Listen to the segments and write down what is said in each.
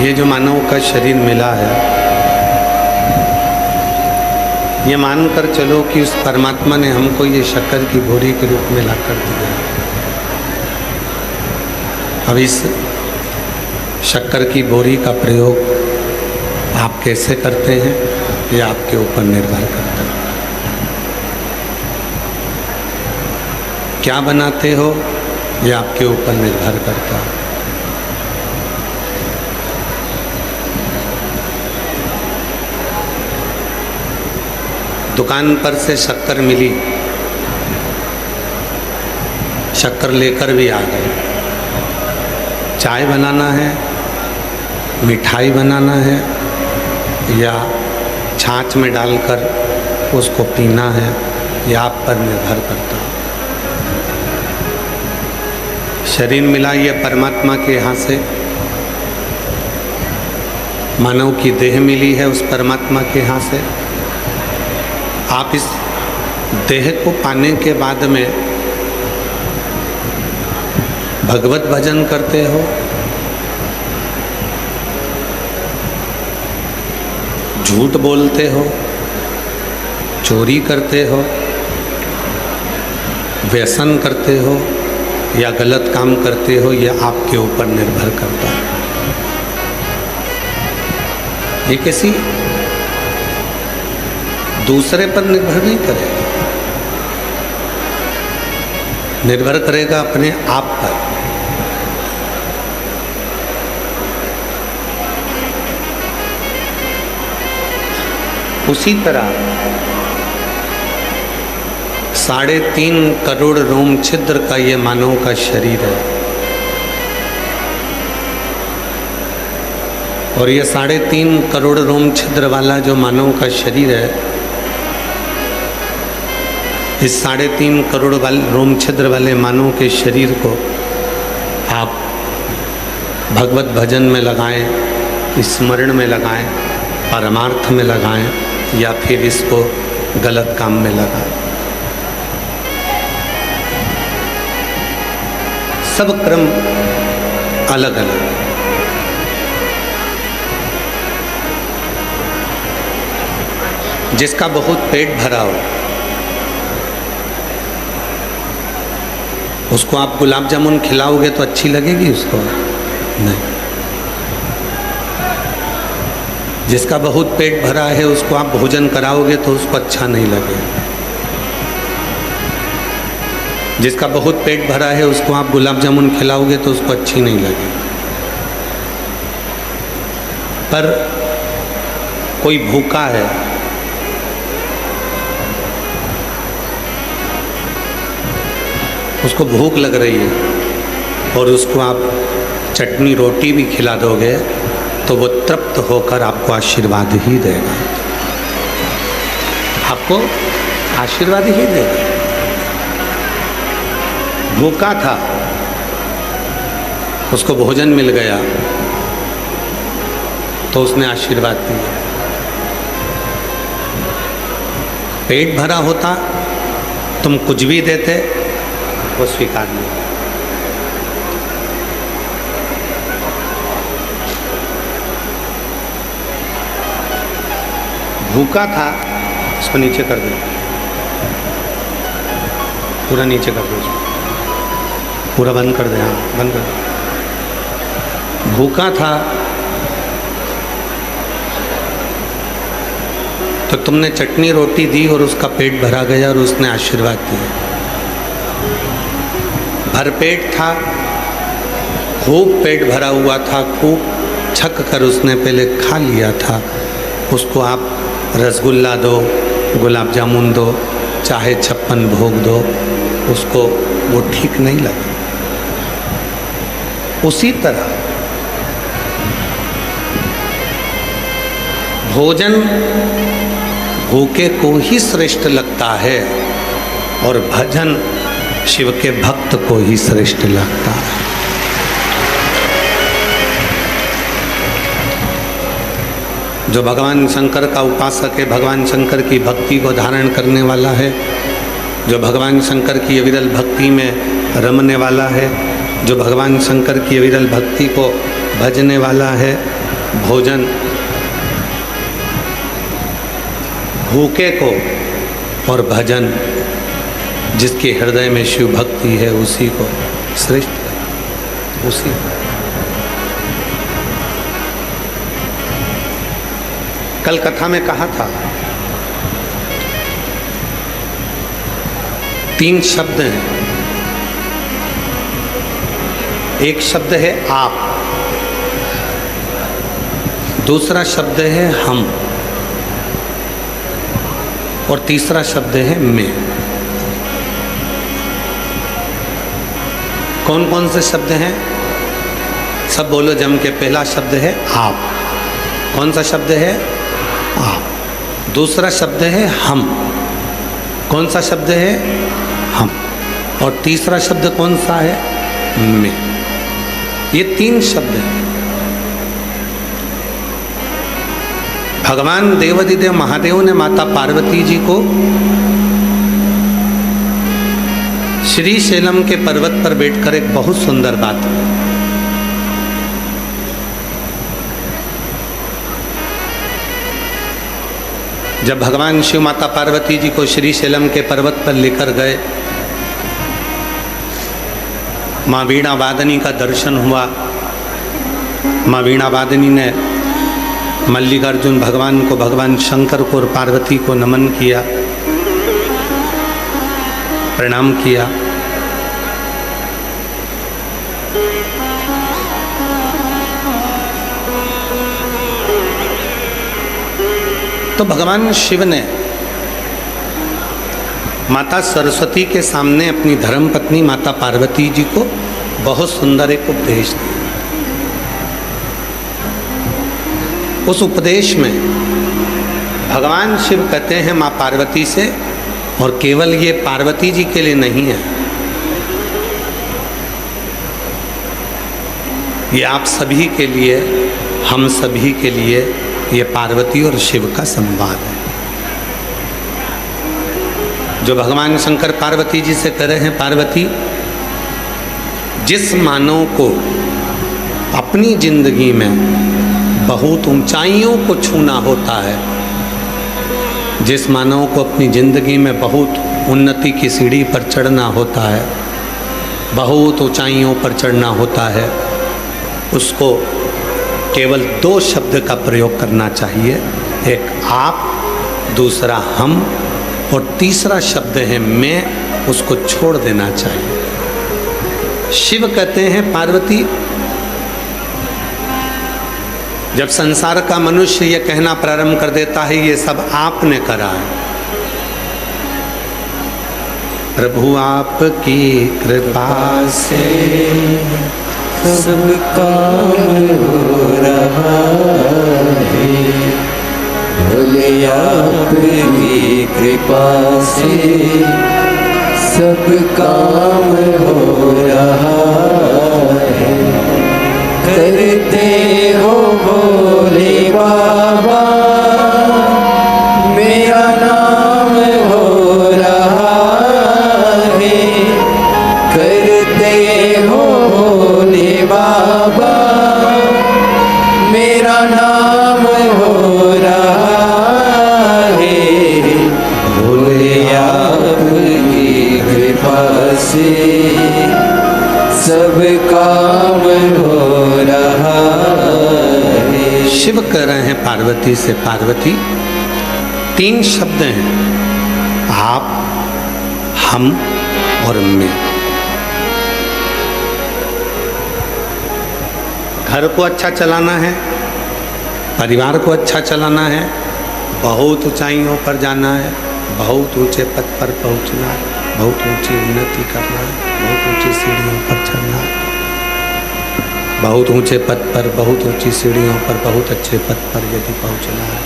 ये जो मानव का शरीर मिला है, ये मानकर चलो कि उस परमात्मा ने हमको ये शक्कर की बोरी के रूप में ला कर दिया। अब इस शक्कर की बोरी का प्रयोग आप कैसे करते हैं ये आपके ऊपर निर्भर करता है। क्या बनाते हो ये आपके ऊपर निर्भर करता है। दुकान पर से शक्कर मिली, शक्कर लेकर भी आ गए। चाय बनाना है, मिठाई बनाना है या छाछ में डालकर उसको पीना है, यह आप पर निर्भर करता है। शरीर मिला ये परमात्मा के यहाँ से, मानव की देह मिली है उस परमात्मा के यहाँ से। आप इस देह को पाने के बाद में भगवत भजन करते हो, झूठ बोलते हो, चोरी करते हो, व्यसन करते हो या गलत काम करते हो, यह आपके ऊपर निर्भर करता है। ये किसी दूसरे पर निर्भर नहीं करेगा, निर्भर करेगा अपने आप पर। उसी तरह 3.5 करोड़ रोम छिद्र का ये मानव का शरीर है, और ये 3.5 करोड़ रोम छिद्र वाला जो मानव का शरीर है, इस 3.5 करोड़ वाले रोम छिद्र वाले मानव के शरीर को आप भगवत भजन में लगाएं, स्मरण में लगाएं, परमार्थ में लगाएं या फिर इसको गलत काम में लगाएं। सब क्रम अलग अलग। जिसका बहुत पेट भरा हो उसको आप गुलाब जामुन खिलाओगे तो अच्छी लगेगी उसको? नहीं। जिसका बहुत पेट भरा है उसको आप भोजन कराओगे तो उसको अच्छा नहीं लगेगा। जिसका बहुत पेट भरा है उसको आप गुलाब जामुन खिलाओगे तो उसको अच्छी नहीं लगेगी। पर कोई भूखा है, उसको भूख लग रही है और उसको आप चटनी रोटी भी खिला दोगे तो वो तृप्त होकर आपको आशीर्वाद ही देगा, आपको आशीर्वाद ही देगा। भूखा था, उसको भोजन मिल गया तो उसने आशीर्वाद दिया। पेट भरा होता तुम कुछ भी देते वो स्वीकार नहीं। भूखा था, इसको नीचे कर दो, पूरा नीचे कर दो, पूरा बंद कर दे। हाँ बंद कर दो। भूखा था तो तुमने चटनी रोटी दी और उसका पेट भरा गया और उसने आशीर्वाद दिया। भरपेट था, खूब पेट भरा हुआ था, खूब छक कर उसने पहले खा लिया था, उसको आप रसगुल्ला दो, गुलाब जामुन दो, चाहे 56 भोग दो, उसको वो ठीक नहीं लगा। उसी तरह भोजन भूखे को ही श्रेष्ठ लगता है और भजन शिव के भक्त को ही श्रेष्ठ लगता है। जो भगवान शंकर का उपासक है, भगवान शंकर की भक्ति को धारण करने वाला है, जो भगवान शंकर की अविरल भक्ति में रमने वाला है, जो भगवान शंकर की अविरल भक्ति को भजने वाला है, भोजन भूखे को और भजन जिसके हृदय में शिव भक्ति है उसी को श्रेष्ठ है, उसी को। कल कथा में कहा था 3 शब्द हैं। एक शब्द है आप, दूसरा शब्द है हम और तीसरा शब्द है मैं। कौन कौन से शब्द हैं? सब बोलो जम के। पहला शब्द है आप। कौन सा शब्द है? आप। दूसरा शब्द है हम। कौन सा शब्द है? हम। और तीसरा शब्द कौन सा है? मैं। ये 3 शब्द हैं। भगवान देवाधिदेव महादेव ने माता पार्वती जी को श्री शैलम के पर्वत पर बैठकर एक बहुत सुंदर बात की। जब भगवान शिव माता पार्वती जी को श्री शैलम के पर्वत पर लेकर गए, माँ वीणा वादनी का दर्शन हुआ। माँ वीणा वादनी ने मल्लिकार्जुन भगवान को, भगवान शंकर को और पार्वती को नमन किया, प्रणाम किया। तो भगवान शिव ने माता सरस्वती के सामने अपनी धर्मपत्नी माता पार्वती जी को बहुत सुंदर एक उपदेश दिया। उस उपदेश में भगवान शिव कहते हैं माँ पार्वती से, और केवल ये पार्वती जी के लिए नहीं है, ये आप सभी के लिए, हम सभी के लिए ये पार्वती और शिव का संवाद है। जो भगवान शंकर पार्वती जी से कह रहे हैं, पार्वती, जिस मानव को अपनी जिंदगी में बहुत ऊंचाइयों को छूना होता है, जिस मानव को अपनी जिंदगी में बहुत उन्नति की सीढ़ी पर चढ़ना होता है, बहुत ऊंचाइयों पर चढ़ना होता है, उसको केवल 2 शब्द का प्रयोग करना चाहिए। एक आप, दूसरा हम, और तीसरा शब्द है मैं। उसको छोड़ देना चाहिए। शिव कहते हैं पार्वती, जब संसार का मनुष्य ये कहना प्रारंभ कर देता है ये सब आपने करा है, प्रभु आपकी कृपा से सब काम हो रहा है, भोले आपकी कृपा से सब काम हो रहा है। करते हो भोले बाबा, मेरा नाम हो रहा है। करते हो भोले बाबा, मेरा नाम हो रहा है। भोले आपकी कृपा से सब काम हो रहा है। शिव कह रहे हैं पार्वती से, पार्वती 3 शब्द हैं, आप, हम और मैं। घर को अच्छा चलाना है, परिवार को अच्छा चलाना है, बहुत ऊंचाइयों पर जाना है, बहुत ऊंचे पद पर पहुंचना है, बहुत ऊंची उन्नति करना है, बहुत ऊंची सीढ़ियों पर चढ़ना है, बहुत ऊंचे पद पर, बहुत ऊंची सीढ़ियों पर, बहुत अच्छे पद पर यदि पहुंचना है,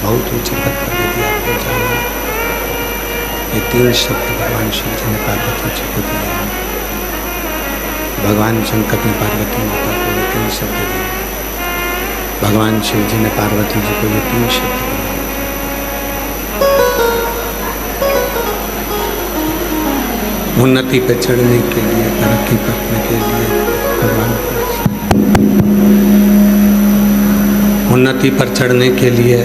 बहुत ऊंचे पद पर यदि आपको जाना है। ये 3 शब्द भगवान शिव जी ने पार्वती जी को दिए। भगवान शंकर ने पार्वती माता को ये 3 शब्द दिए। भगवान शिव जी ने पार्वती जी को ये 3 शब्द दिए। उन्नति पे चढ़ने के लिए, तरक्की करने के लिए भगवान उन्नति पर चढ़ने के लिए,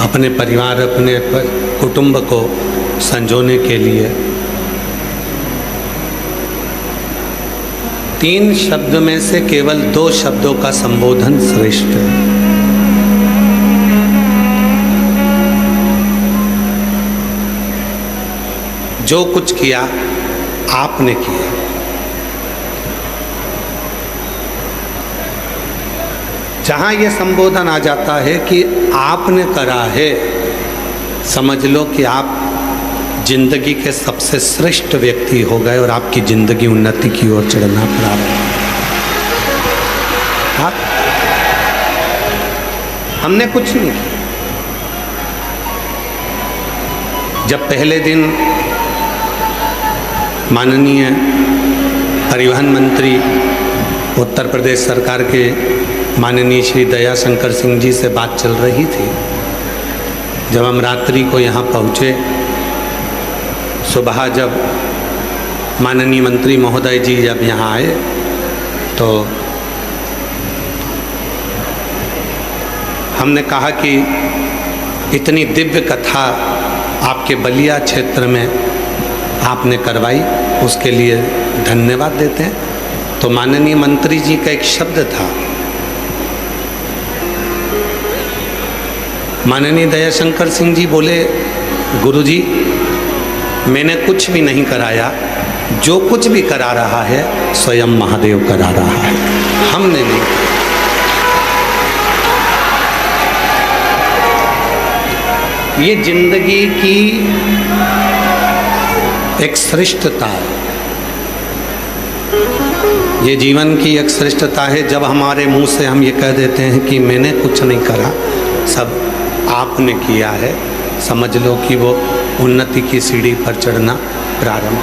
अपने परिवार, अपने कुटुंब को संजोने के लिए 3 शब्द में से केवल 2 शब्दों का संबोधन श्रेष्ठ है। जो कुछ किया आपने किया। जहां यह संबोधन आ जाता है कि आपने करा है, समझ लो कि आप जिंदगी के सबसे श्रेष्ठ व्यक्ति हो गए और आपकी जिंदगी उन्नति की ओर चढ़ना प्रारंभ। हमने कुछ नहीं किया। जब पहले दिन माननीय परिवहन मंत्री उत्तर प्रदेश सरकार के माननीय श्री दयाशंकर सिंह जी से बात चल रही थी, जब हम रात्रि को यहाँ पहुँचे, सुबह जब माननीय मंत्री महोदय जी जब यहाँ आए तो हमने कहा कि इतनी दिव्य कथा आपके बलिया क्षेत्र में आपने करवाई, उसके लिए धन्यवाद देते हैं। तो माननीय मंत्री जी का एक शब्द था, माननीय दयाशंकर सिंह जी बोले, गुरुजी मैंने कुछ भी नहीं कराया, जो कुछ भी करा रहा है स्वयं महादेव करा रहा है, हमने नहीं। ये जिंदगी की एक श्रेष्ठता है, ये जीवन की एक श्रेष्ठता है। जब हमारे मुंह से हम ये कह देते हैं कि मैंने कुछ नहीं करा, सब आपने किया है, समझ लो कि वो उन्नति की सीढ़ी पर चढ़ना प्रारंभ।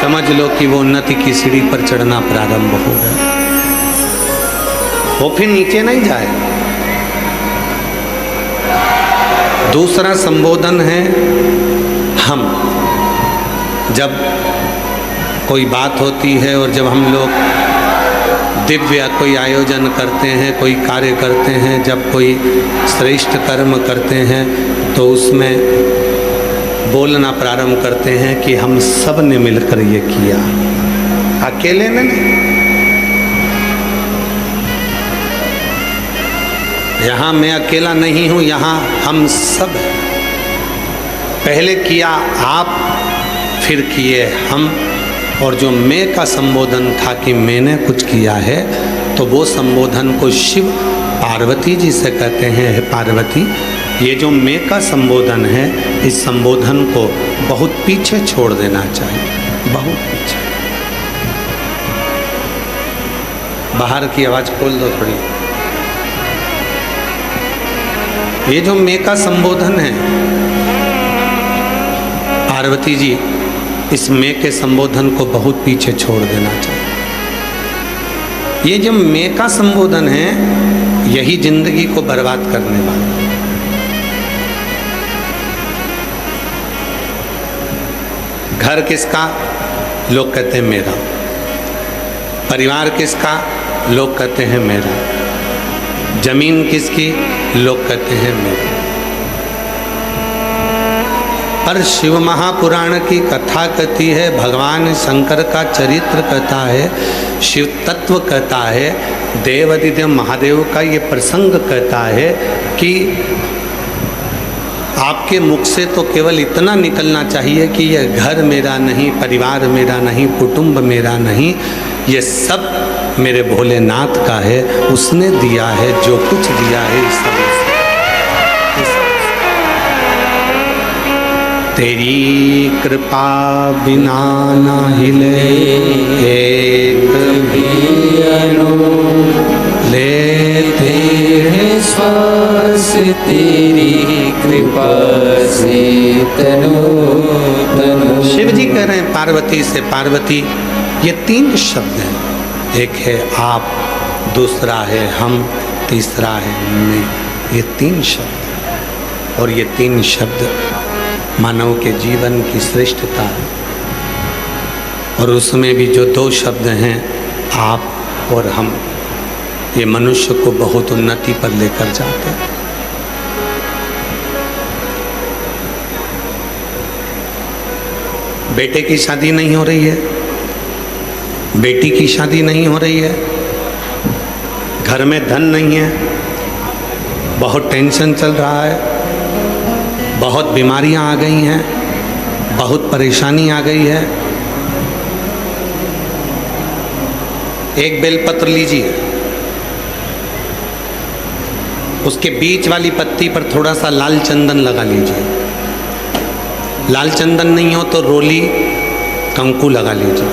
समझ लो कि वो उन्नति की सीढ़ी पर चढ़ना प्रारंभ हो गया। वो फिर नीचे नहीं जाए। दूसरा संबोधन है हम। जब कोई बात होती है और जब हम लोग दिव्य कोई आयोजन करते हैं, कोई कार्य करते हैं, जब कोई श्रेष्ठ कर्म करते हैं, तो उसमें बोलना प्रारंभ करते हैं कि हम सब ने मिलकर ये किया, अकेले ने नहीं। यहाँ मैं अकेला नहीं हूँ, यहाँ हम सब हैं। पहले किया आप, फिर किए हम। और जो मैं का संबोधन था कि मैंने कुछ किया है, तो वो संबोधन को शिव पार्वती जी से कहते हैं, हे पार्वती, ये जो मैं का संबोधन है, इस संबोधन को बहुत पीछे छोड़ देना चाहिए, बहुत पीछे। बाहर की आवाज़ खोल दो थोड़ी। ये जो मैं का संबोधन है, पार्वती जी, इस मैं के संबोधन को बहुत पीछे छोड़ देना चाहिए। ये जो मैं का संबोधन है, यही जिंदगी को बर्बाद करने वाला है। घर किसका? लोग कहते हैं मेरा। परिवार किसका? लोग कहते हैं मेरा। जमीन किसकी? लोग कहते हैं मेरी। पर शिव महापुराण की कथा कहती है, भगवान शंकर का चरित्र कहता है, शिव तत्व कहता है, देवादिदेव महादेव का ये प्रसंग कहता है कि आपके मुख से तो केवल इतना निकलना चाहिए कि ये घर मेरा नहीं, परिवार मेरा नहीं, कुटुंब मेरा नहीं, ये सब मेरे भोलेनाथ का है, उसने दिया है, जो कुछ दिया है इस सब। तेरी कृपा बिना ना हिले एक भी अणु, लेते हैं श्वास तेरी कृपा से तनु तनु। शिव जी कह रहे हैं पार्वती से, पार्वती ये 3 शब्द हैं, एक है आप, दूसरा है हम, तीसरा है मैं। ये 3 शब्द, और ये 3 शब्द मानव के जीवन की श्रेष्ठता है। और उसमें भी जो दो शब्द हैं, आप और हम, ये मनुष्य को बहुत उन्नति पर लेकर जाते हैं। बेटे की शादी नहीं हो रही है, बेटी की शादी नहीं हो रही है, घर में धन नहीं है, बहुत टेंशन चल रहा है, बहुत बीमारियां आ गई हैं, बहुत परेशानी आ गई है। एक बेलपत्र लीजिए, उसके बीच वाली पत्ती पर थोड़ा सा लाल चंदन लगा लीजिए। लाल चंदन नहीं हो तो रोली कंकु लगा लीजिए।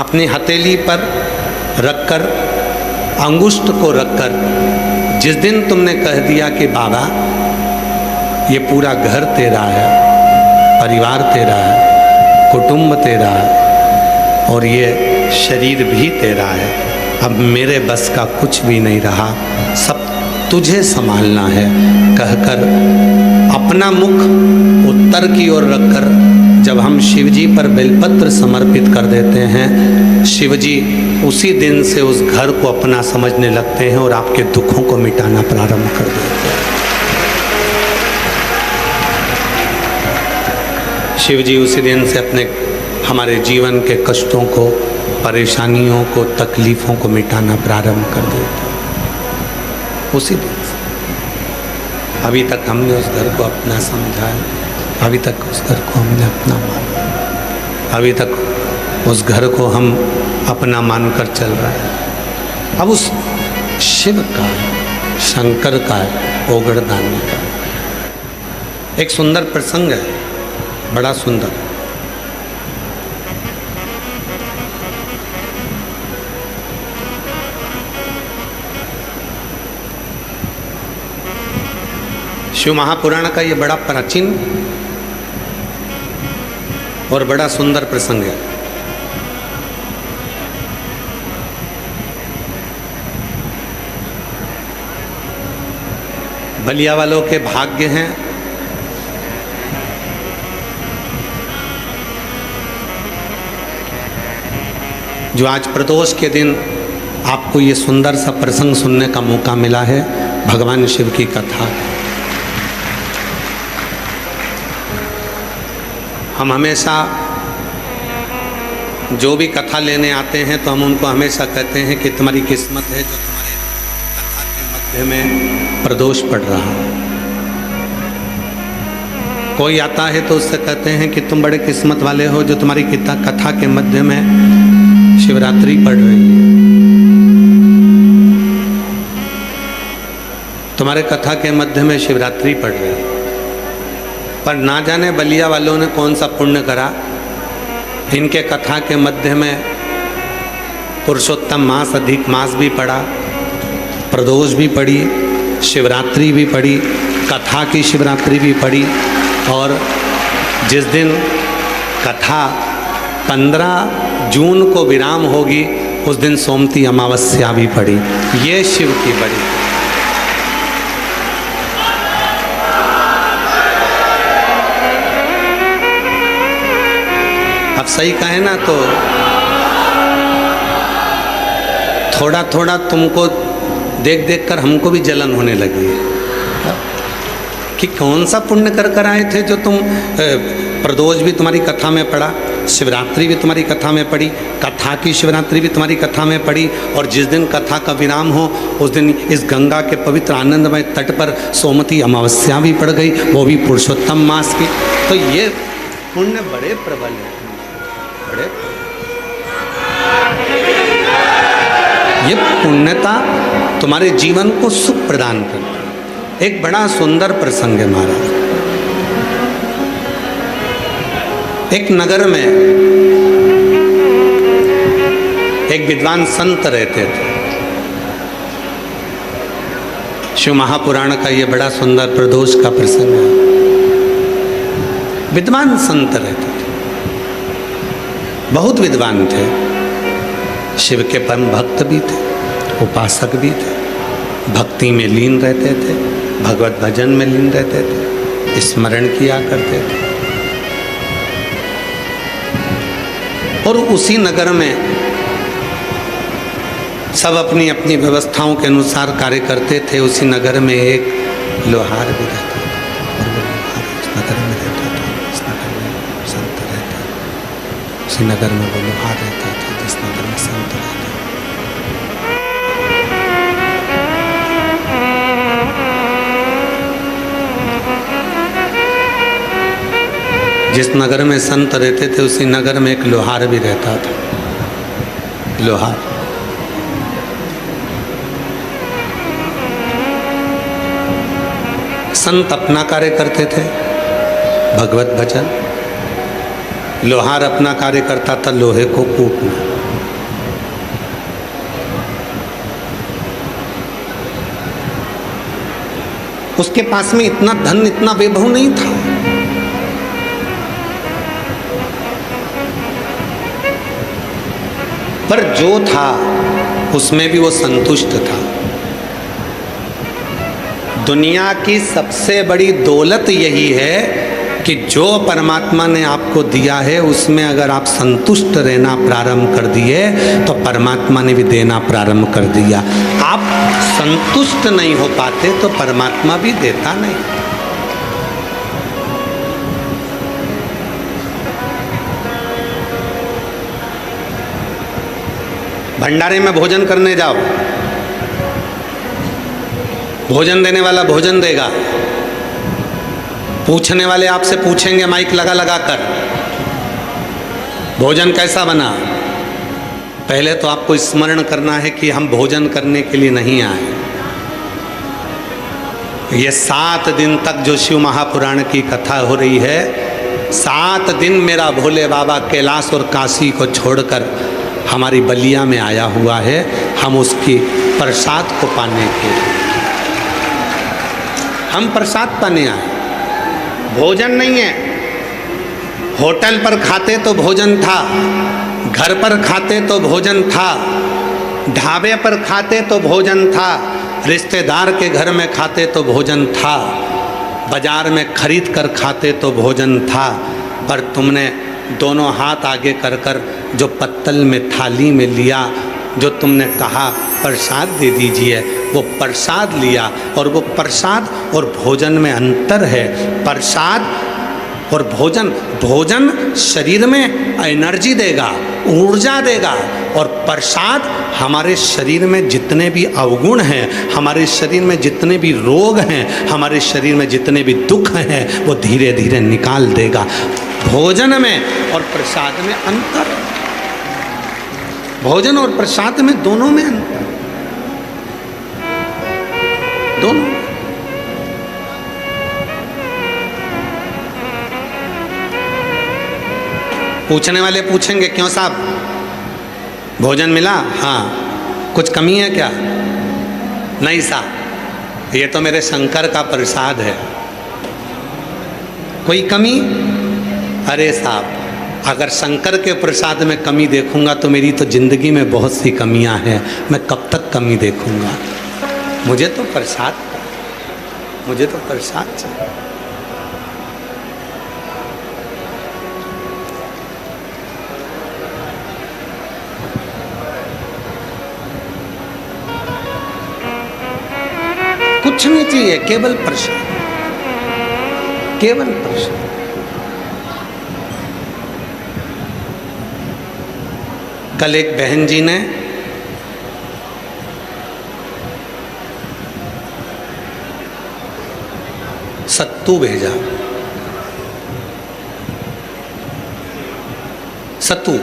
अपनी हथेली पर रखकर, अंगुष्ठ को रखकर, जिस दिन तुमने कह दिया कि बाबा ये पूरा घर तेरा है, परिवार तेरा है, कुटुंब तेरा है और ये शरीर भी तेरा है, अब मेरे बस का कुछ भी नहीं रहा, सब तुझे संभालना है, कहकर अपना मुख उत्तर की ओर रखकर जब हम शिवजी पर बेलपत्र समर्पित कर देते हैं, शिवजी उसी दिन से उस घर को अपना समझने लगते हैं और आपके दुखों को मिटाना प्रारंभ कर देते हैं। शिवजी उसी दिन से अपने हमारे जीवन के कष्टों को, परेशानियों को, तकलीफ़ों को मिटाना प्रारंभ कर देते हैं उसी दिन से। अभी तक हमने उस घर को अपना समझा है, अभी तक उस घर को हमने अपना माना, अभी तक उस घर को हम अपना मानकर चल रहे हैं। अब उस शिव का, शंकर का, ओगड़दानी का एक सुंदर प्रसंग है, बड़ा सुंदर। शिव महापुराण का ये बड़ा प्राचीन और बड़ा सुंदर प्रसंग है। बलिया वालों के भाग्य हैं जो आज प्रदोष के दिन आपको ये सुंदर सा प्रसंग सुनने का मौका मिला है। भगवान शिव की कथा। हम हमेशा जो भी कथा लेने आते हैं तो हम उनको हमेशा कहते हैं कि तुम्हारी किस्मत है जो तुम्हारे कथा के मध्य में प्रदोष पड़ रहा है। कोई आता है तो उससे कहते हैं कि तुम बड़े किस्मत वाले हो जो तुम्हारी कथा के मध्य में शिवरात्रि पड़ रही है। तुम्हारे कथा के मध्य में शिवरात्रि पड़ रही है। पर ना जाने बलिया वालों ने कौन सा पुण्य करा, इनके कथा के मध्य में पुरुषोत्तम मास, अधिक मास भी पड़ा, प्रदोष भी पड़ी, शिवरात्रि भी पड़ी, कथा की शिवरात्रि भी पड़ी और जिस दिन कथा 15 जून को विराम होगी उस दिन सोमती अमावस्या भी पड़ी। ये शिव की बड़ी। अब सही कहे ना तो थोड़ा थोड़ा तुमको देख देख कर हमको भी जलन होने लगी है कि कौन सा पुण्य कर कर आए थे जो तुम प्रदोष भी तुम्हारी कथा में पड़ा, शिवरात्रि भी तुम्हारी कथा में पड़ी, कथा की शिवरात्रि भी तुम्हारी कथा में पड़ी और जिस दिन कथा का विराम हो उस दिन इस गंगा के पवित्र आनंदमय तट पर सोमती अमावस्या भी पड़ गई, वो भी पुरुषोत्तम मास की। तो ये पुण्य बड़े प्रबल है, बड़े। ये पुण्यता तुम्हारे जीवन को सुख प्रदान करती है। एक बड़ा सुंदर प्रसंग है महाराज। एक नगर में एक विद्वान संत रहते थे। शिव महापुराण का ये बड़ा सुंदर प्रदोष का प्रसंग है। विद्वान संत रहते थे, बहुत विद्वान थे, शिव के परम भक्त भी थे, उपासक भी थे, भक्ति में लीन रहते थे, भगवत भजन में लीन रहते थे, स्मरण किया करते थे। और उसी नगर में सब अपनी अपनी व्यवस्थाओं के अनुसार कार्य करते थे। उसी नगर में एक लोहार भी रहता था, और वो लोहार उस नगर में रहता था। इस नगर में संत रहता, उसी नगर में वो लोहार रहता था जिस नगर में संत रहता। जिस नगर में संत रहते थे उसी नगर में एक लोहार भी रहता था। लोहार संत अपना कार्य करते थे, भगवत भजन। लोहार अपना कार्य करता था, लोहे को कूटना। उसके पास में इतना धन, इतना वैभव नहीं था, पर जो था उसमें भी वो संतुष्ट था। दुनिया की सबसे बड़ी दौलत यही है कि जो परमात्मा ने आपको दिया है उसमें अगर आप संतुष्ट रहना प्रारंभ कर दिए तो परमात्मा ने भी देना प्रारंभ कर दिया। आप संतुष्ट नहीं हो पाते तो परमात्मा भी देता नहीं। भंडारे में भोजन करने जाओ, भोजन देने वाला भोजन देगा, पूछने वाले आपसे पूछेंगे माइक लगा लगा कर, भोजन कैसा बना। पहले तो आपको स्मरण करना है कि हम भोजन करने के लिए नहीं आए। ये 7 दिन तक जो शिव महापुराण की कथा हो रही है, 7 दिन मेरा भोले बाबा कैलाश और काशी को छोड़कर हमारी बलिया में आया हुआ है। हम उसकी प्रसाद को पाने के लिए, हम प्रसाद पाने आए, भोजन नहीं है। होटल पर खाते तो भोजन था, घर पर खाते तो भोजन था, ढाबे पर खाते तो भोजन था, रिश्तेदार के घर में खाते तो भोजन था, बाजार में खरीद कर खाते तो भोजन था। पर तुमने दोनों हाथ आगे कर कर जो पत्तल में थाली में लिया, जो तुमने कहा प्रसाद दे दीजिए, वो प्रसाद लिया। और वो प्रसाद और भोजन में अंतर है। प्रसाद और भोजन, भोजन शरीर में एनर्जी देगा, ऊर्जा देगा, और प्रसाद हमारे शरीर में जितने भी अवगुण हैं, हमारे शरीर में जितने भी रोग हैं, हमारे शरीर में जितने भी दुख हैं, वो धीरे धीरे निकाल देगा। भोजन में और प्रसाद में अंतर है। भोजन और प्रसाद में, दोनों में अंतर, दोनों। पूछने वाले पूछेंगे, क्यों साहब भोजन मिला? हाँ। कुछ कमी है क्या? नहीं साहब, ये तो मेरे शंकर का प्रसाद है। कोई कमी? अरे साहब, अगर शंकर के प्रसाद में कमी देखूंगा तो मेरी तो जिंदगी में बहुत सी कमियां हैं, मैं कब तक कमी देखूंगा? मुझे तो प्रसाद चाहिए। कुछ नहीं चाहिए, केवल प्रसाद, केवल प्रसाद। कल एक बहन जी ने सत्तू भेजा, सत्तू।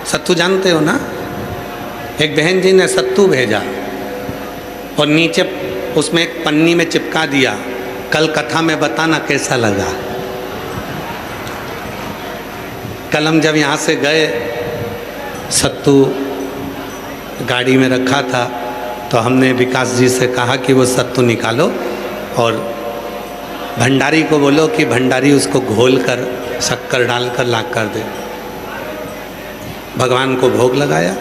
सत्तू जानते हो ना? एक बहन जी ने सत्तू भेजा और नीचे उसमें एक पन्नी में चिपका दिया। कल कथा में बताना कैसा लगा। कल हम जब यहाँ से गए, सत्तू गाड़ी में रखा था, तो हमने विकास जी से कहा कि वो सत्तू निकालो और भंडारी को बोलो कि भंडारी उसको घोल कर शक्कर डालकर ला कर दे। भगवान को भोग लगाया,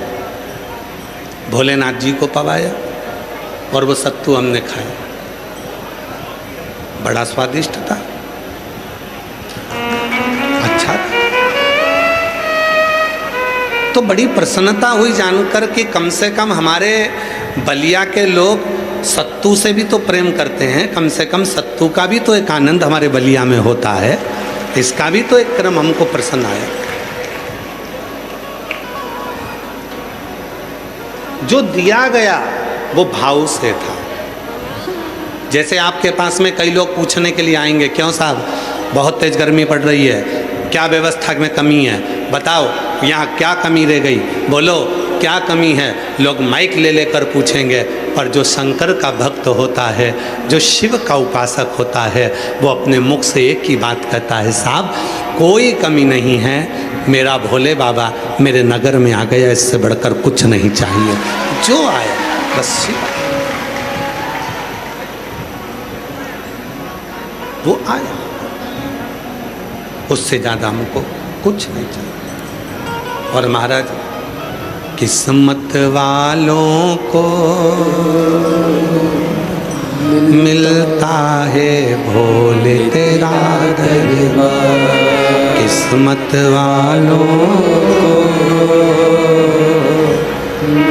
भोलेनाथ जी को पवाया और वो सत्तू हमने खाया। बड़ा स्वादिष्ट था। अच्छा। तो बड़ी प्रसन्नता हुई जानकर कि कम से कम हमारे बलिया के लोग सत्तू से भी तो प्रेम करते हैं, कम से कम सत्तू का भी तो एक आनंद हमारे बलिया में होता है, इसका भी तो एक क्रम हमको प्रसन्न आया। जो दिया गया वो भाव से था। जैसे आपके पास में कई लोग पूछने के लिए आएंगे, क्यों साहब बहुत तेज गर्मी पड़ रही है, क्या व्यवस्था में कमी है, बताओ यहाँ क्या कमी रह गई, बोलो क्या कमी है। लोग माइक ले लेकर पूछेंगे, और जो शंकर का भक्त होता है, जो शिव का उपासक होता है, वो अपने मुख से एक ही बात कहता है, साहब कोई कमी नहीं है, मेरा भोले बाबा मेरे नगर में आ गया, इससे बढ़कर कुछ नहीं चाहिए। जो आया बस शिव, वो आया, उससे ज़्यादा हमको कुछ नहीं चाहिए। और महाराज, किस्मत वालों को मिलता है भोले तेरा दरबार, किस्मत वालों को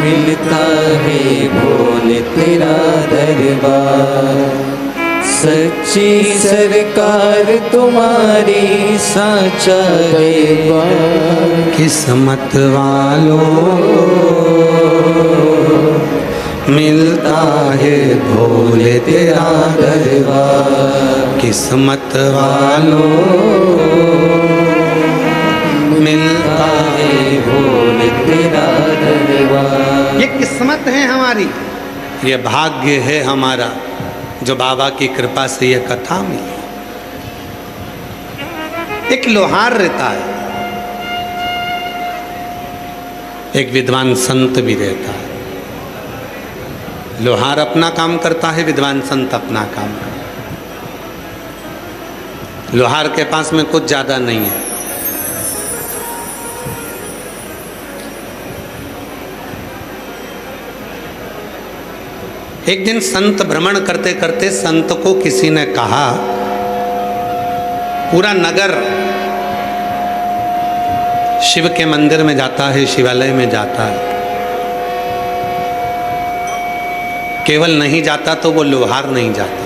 मिलता है भोले तेरा दरबार। सच्ची सरकार तुम्हारी साचा दरबार, किस्मत वालों मिलता है भोले तेरा दरबार, किस्मत वालों मिलता है भोले तेरा दरबार। ये किस्मत है हमारी, ये भाग्य है हमारा, जो बाबा की कृपा से ये कथा मिली। एक लोहार रहता है, एक विद्वान संत भी रहता है। लोहार अपना काम करता है, विद्वान संत अपना काम करता है। लोहार के पास में कुछ ज्यादा नहीं है, एक दिन संत भ्रमण करते करते संत को किसी ने कहा, पूरा नगर शिव के मंदिर में जाता है, शिवालय में जाता है, केवल नहीं जाता तो वो लोहार नहीं जाता।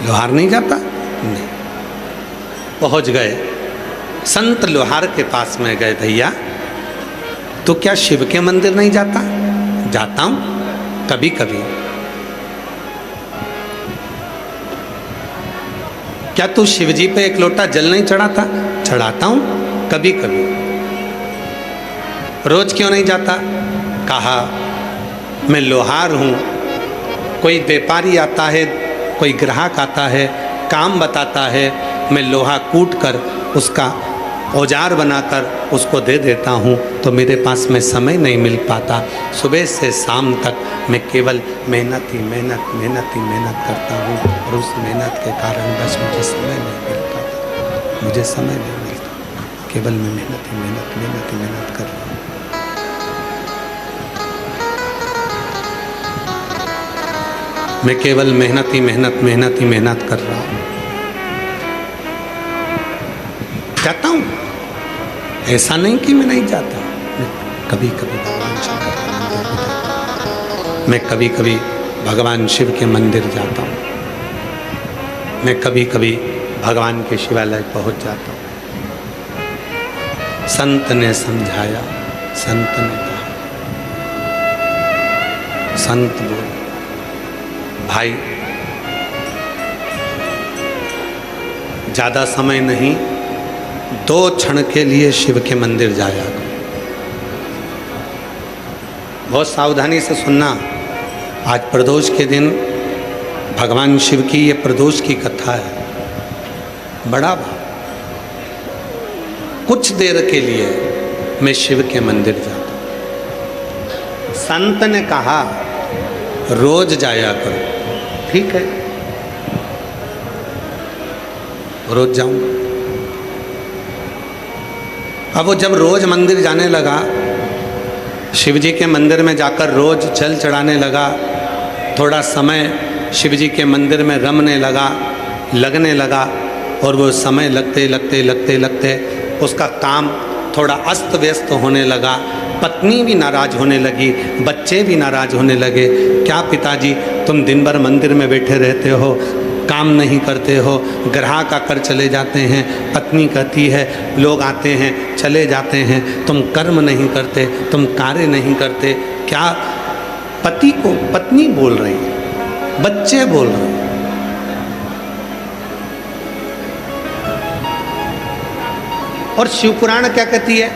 लोहार नहीं जाता? नहीं। पहुंच गए, संत लोहार के पास में गए, भैया तो क्या शिव के मंदिर नहीं जाता? जाता हूं कभी कभी। क्या तू शिव जी पे एक लोटा जल नहीं चढ़ाता? चढ़ाता हूं कभी कभी। रोज क्यों नहीं जाता? कहा मैं लोहार हूं, कोई व्यापारी आता है, कोई ग्राहक आता है, काम बताता है, मैं लोहा कूट कर उसका औजार बनाकर उसको दे देता हूँ, तो मेरे पास में समय नहीं मिल पाता। सुबह से शाम तक मैं केवल मेहनत ही मेहनत करता हूँ, और उस मेहनत के कारण बस मुझे समय नहीं मिल पाता, मुझे समय नहीं मिलता, केवल मैं मेहनत ही मेहनत कर रहा हूँ। मैं केवल मेहनत ही मेहनत कर रहा हूँ। जाता हूँ, ऐसा नहीं कि मैं नहीं जाता। मैं कभी कभी भगवान शिव के मंदिर जाता हूँ, मैं कभी कभी भगवान शिव के मंदिर जाता हूँ, मैं कभी कभी भगवान के शिवालय पहुँच जाता हूँ। संत ने समझाया, संत ने कहा, संत बोले भाई ज़्यादा समय नहीं, 2 क्षण के लिए शिव के मंदिर जाया करो। बहुत सावधानी से सुनना, आज प्रदोष के दिन भगवान शिव की ये प्रदोष की कथा है। बड़ा भाव, कुछ देर के लिए मैं शिव के मंदिर जाता हूँ। संत ने कहा रोज जाया करो। ठीक है, रोज जाऊंगा। अब वो जब रोज मंदिर जाने लगा, शिव जी के मंदिर में जाकर रोज जल चढ़ाने लगा, थोड़ा समय शिव जी के मंदिर में रमने लगने लगा और वो समय लगते लगते लगते लगते उसका काम थोड़ा अस्त व्यस्त होने लगा। पत्नी भी नाराज होने लगी, बच्चे भी नाराज होने लगे। क्या पिताजी, तुम दिन भर मंदिर में बैठे रहते हो, काम नहीं करते हो, ग्राहक आकर चले जाते हैं, पत्नी कहती है लोग आते हैं चले जाते हैं, तुम कर्म नहीं करते, तुम कार्य नहीं करते। क्या पति को पत्नी बोल रही है, बच्चे बोल रहे हैं। और शिवपुराण क्या कहती है?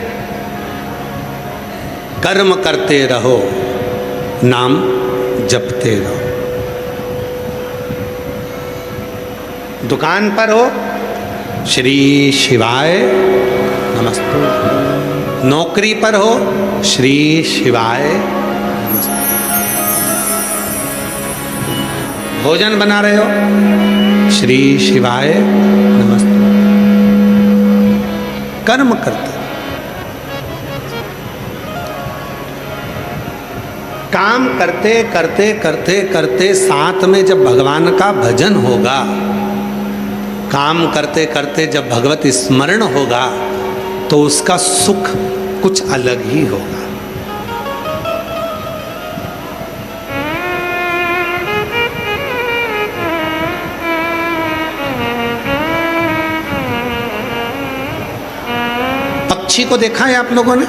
कर्म करते रहो, नाम जपते रहो। दुकान पर हो, श्री शिवाय नमस्ते। नौकरी पर हो, श्री शिवाय नमस्ते। भोजन बना रहे हो, श्री शिवाय नमस्ते। कर्म करते, काम करते करते करते करते साथ में जब भगवान का भजन होगा, काम करते करते जब भगवत स्मरण होगा, तो उसका सुख कुछ अलग ही होगा। पक्षी को देखा है आप लोगों ने?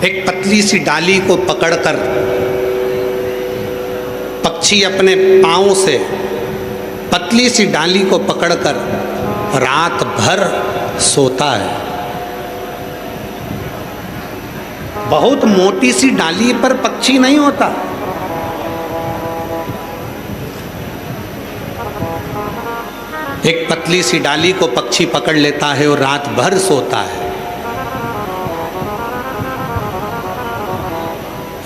एक पतली सी डाली को पकड़कर पक्षी अपने पांव से पतली सी डाली को पकड़कर रात भर सोता है। बहुत मोटी सी डाली पर पक्षी नहीं होता। एक पतली सी डाली को पक्षी पकड़ लेता है और रात भर सोता है।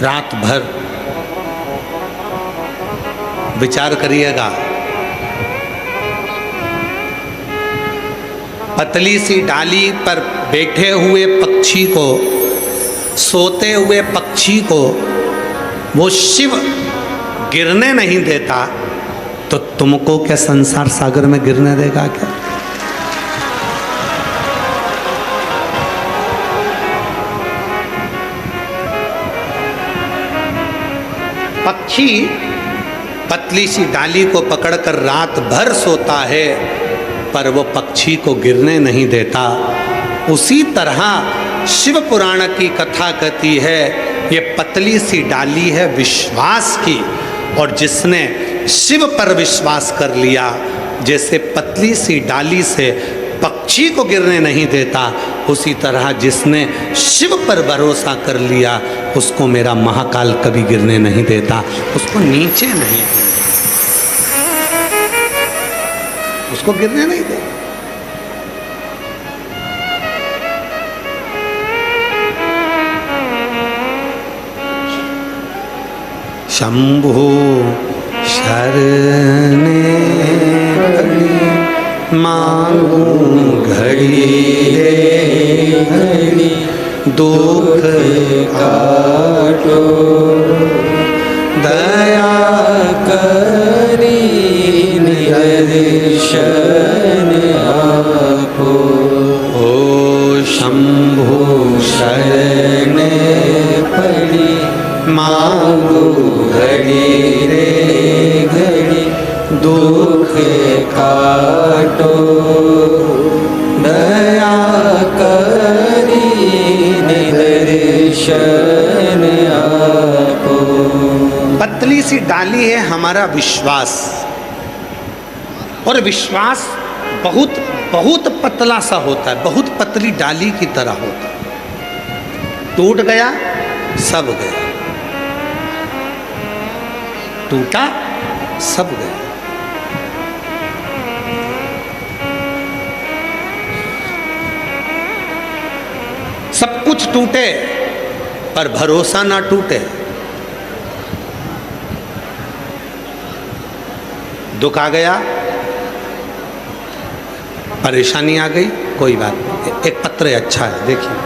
रात भर विचार करिएगा, पतली सी डाली पर बैठे हुए पक्षी को, सोते हुए पक्षी को वो शिव गिरने नहीं देता, तो तुमको क्या संसार सागर में गिरने देगा क्या? पक्षी पतली सी डाली को पकड़कर रात भर सोता है, पर वो पक्षी को गिरने नहीं देता। उसी तरह शिव पुराण की कथा कहती है, ये पतली सी डाली है विश्वास की, और जिसने शिव पर विश्वास कर लिया, जैसे पतली सी डाली से पक्षी को गिरने नहीं देता, उसी तरह जिसने शिव पर भरोसा कर लिया, उसको मेरा महाकाल कभी गिरने नहीं देता, उसको नीचे नहीं, उसको गिरने नहीं देता। शंभु शरणे मांगू घड़ी रे घड़ी, दुख काटो दया करी निदर्शन आपो। ओ शंभु शरणे पड़ी मांगू घड़ी रे घड़ी, दुख काटो दया करी निदर्शन आपो। पतली सी डाली है हमारा विश्वास, और विश्वास बहुत बहुत पतला सा होता है, बहुत पतली डाली की तरह होता है। टूट गया सब गया, टूटा सब गया। सब कुछ टूटे पर भरोसा ना टूटे। दुख आ गया, परेशानी आ गई, कोई बात नहीं। एक पत्र अच्छा है, देखिए।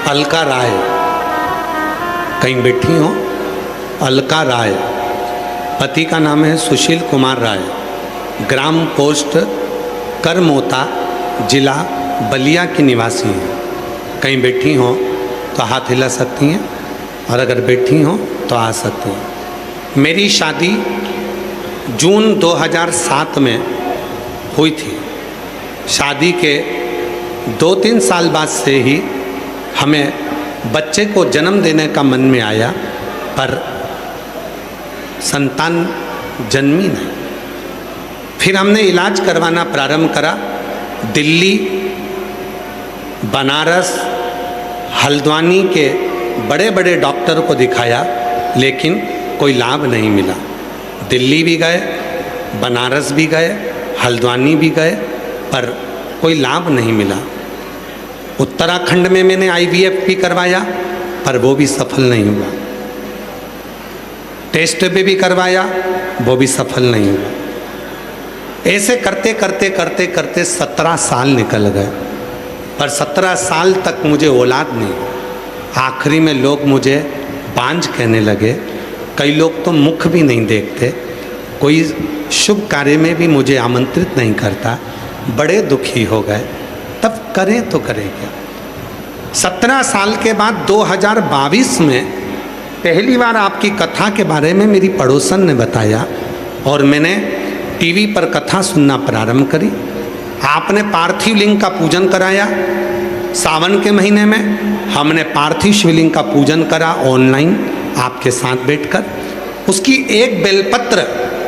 अलका राय, कहीं बैठी हो, अलका राय, पति का नाम है सुशील कुमार राय, ग्राम पोस्ट करमोता, जिला बलिया की निवासी हैं। कहीं बैठी हो तो हाथ हिला सकती हैं, और अगर बैठी हो तो आ सकती हैं। मेरी शादी जून 2007 में हुई थी। शादी के 2-3 साल बाद से ही हमें बच्चे को जन्म देने का मन में आया, पर संतान जन्मी नहीं। फिर हमने इलाज करवाना प्रारंभ करा। दिल्ली, बनारस, हल्द्वानी के बड़े बड़े डॉक्टर को दिखाया, लेकिन कोई लाभ नहीं मिला। दिल्ली भी गए, बनारस भी गए, हल्द्वानी भी गए, पर कोई लाभ नहीं मिला। उत्तराखंड में मैंने IVF भी करवाया, पर वो भी सफल नहीं हुआ। टेस्ट भी करवाया, वो भी सफल नहीं हुआ। ऐसे करते करते करते करते 17 साल निकल गए, पर 17 साल तक मुझे औलाद नहीं। आखिरी में लोग मुझे बांझ कहने लगे। कई लोग तो मुख भी नहीं देखते, कोई शुभ कार्य में भी मुझे आमंत्रित नहीं करता। बड़े दुखी हो गए। तब करें तो करें क्या। 17 साल के बाद 2022 में पहली बार आपकी कथा के बारे में मेरी पड़ोसन ने बताया, और मैंने टीवी पर कथा सुनना प्रारंभ करी। आपने पार्थिव लिंग का पूजन कराया। सावन के महीने में हमने पार्थिव शिवलिंग का पूजन करा ऑनलाइन आपके साथ बैठकर। उसकी एक बेलपत्र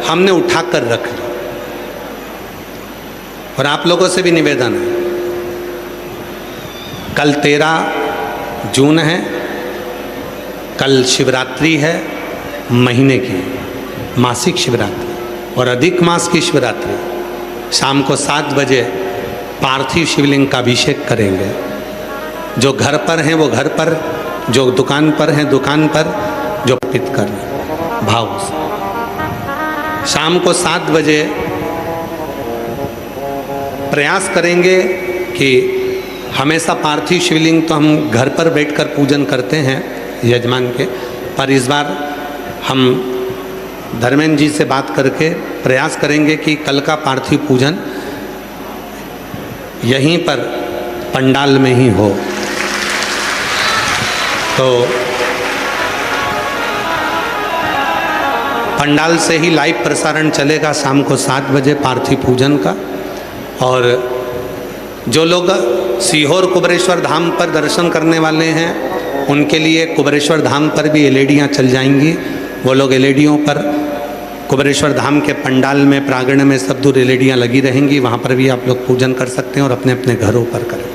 हमने उठाकर रख ली। और आप लोगों से भी निवेदन है, कल 13 जून है, कल शिवरात्रि है, महीने की मासिक शिवरात्रि और अधिक मास की शिवरात्रि। शाम को 7 बजे पार्थिव शिवलिंग का अभिषेक करेंगे। जो घर पर हैं वो घर पर, जो दुकान पर हैं दुकान पर, जो अर्पित कर भाव से। शाम को 7 बजे प्रयास करेंगे कि हमेशा पार्थिव शिवलिंग तो हम घर पर बैठकर पूजन करते हैं यजमान के, पर इस बार हम धर्मेंद्र जी से बात करके प्रयास करेंगे कि कल का पार्थिव पूजन यहीं पर पंडाल में ही हो। तो पंडाल से ही लाइव प्रसारण चलेगा शाम को 7 बजे पार्थिव पूजन का। और जो लोग सीहोर कुबेरेश्वर धाम पर दर्शन करने वाले हैं, उनके लिए कुबेरेश्वर धाम पर भी एलईडियाँ चल जाएंगी। वो लोग एलईडियों पर कुबेरेश्वर धाम के पंडाल में, प्रांगण में सब दूर एलईडियाँ लगी रहेंगी, वहाँ पर भी आप लोग पूजन कर सकते हैं और अपने अपने घरों पर करें।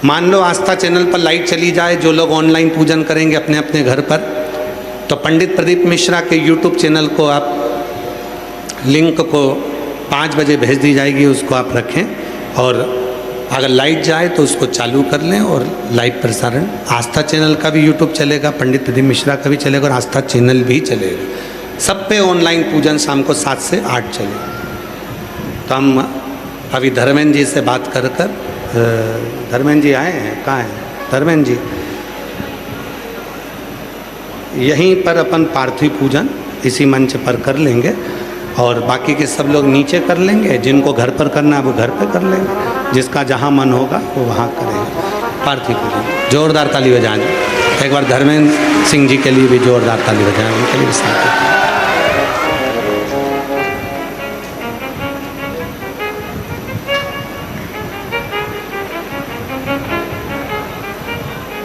मान लो आस्था चैनल पर लाइव चली जाए, जो लोग ऑनलाइन पूजन करेंगे अपने अपने घर पर, तो पंडित प्रदीप मिश्रा के यूट्यूब चैनल को आप लिंक को 5 बजे भेज दी जाएगी, उसको आप रखें। और अगर लाइट जाए तो उसको चालू कर लें और लाइव प्रसारण आस्था चैनल का भी यूट्यूब चलेगा, पंडित प्रदीप मिश्रा का भी चलेगा और आस्था चैनल भी चलेगा। सब पे ऑनलाइन पूजन शाम को 7 से 8 चलेगा। तो हम अभी धर्मेंद्र जी से बात कर धर्मेंद्र जी आए हैं, कहाँ हैं धर्मेंद्र जी? यहीं पर अपन पार्थिव पूजन इसी मंच पर कर लेंगे और बाकी के सब लोग नीचे कर लेंगे। जिनको घर पर करना है वो घर पर कर लेंगे, जिसका जहाँ मन होगा वो वहाँ करेंगे पार्थिव पूजन। जोरदार ताली बजाएं। एक बार धर्मेंद्र सिंह जी के लिए भी जोरदार ताली बजाएं, उनके लिए भी साथ।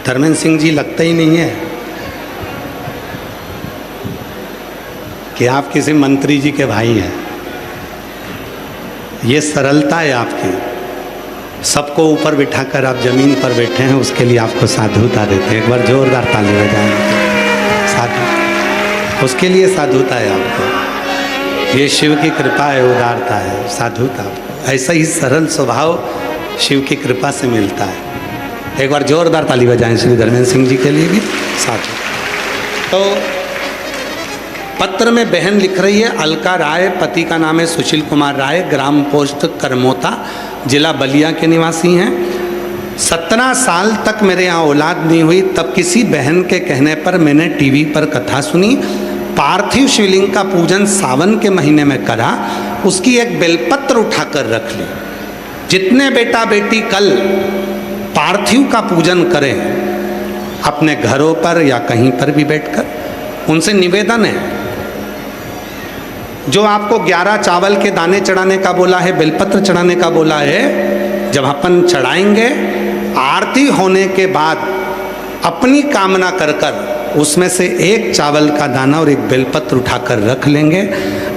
धर्मेंद्र सिंह जी लगता ही नहीं है कि आप किसी मंत्री जी के भाई हैं। ये सरलता है आपकी, सबको ऊपर बिठाकर आप जमीन पर बैठे हैं, उसके लिए आपको साधुता देते हैं। एक बार जोरदार ताली बजाएं। साधु, उसके लिए साधुता है आपको। ये शिव की कृपा है, उदारता है, साधुता आपको। ऐसा ही सरल स्वभाव शिव की कृपा से मिलता है। एक बार जोरदार ताली बजाएं श्री धर्मेंद्र सिंह जी के लिए भी साधु। तो पत्र में बहन लिख रही है, अलका राय, पति का नाम है सुशील कुमार राय, ग्राम पोस्ट करमोता, जिला बलिया के निवासी हैं। 17 साल तक मेरे यहाँ औलाद नहीं हुई, तब किसी बहन के कहने पर मैंने टीवी पर कथा सुनी। पार्थिव शिवलिंग का पूजन सावन के महीने में करा, उसकी एक बेलपत्र उठाकर रख ली। जितने बेटा बेटी कल पार्थिव का पूजन करें अपने घरों पर या कहीं पर भी बैठकर, उनसे निवेदन है, जो आपको 11 चावल के दाने चढ़ाने का बोला है, बेलपत्र चढ़ाने का बोला है, जब अपन चढ़ाएंगे आरती होने के बाद अपनी कामना कर कर उसमें से एक चावल का दाना और एक बेलपत्र उठाकर रख लेंगे।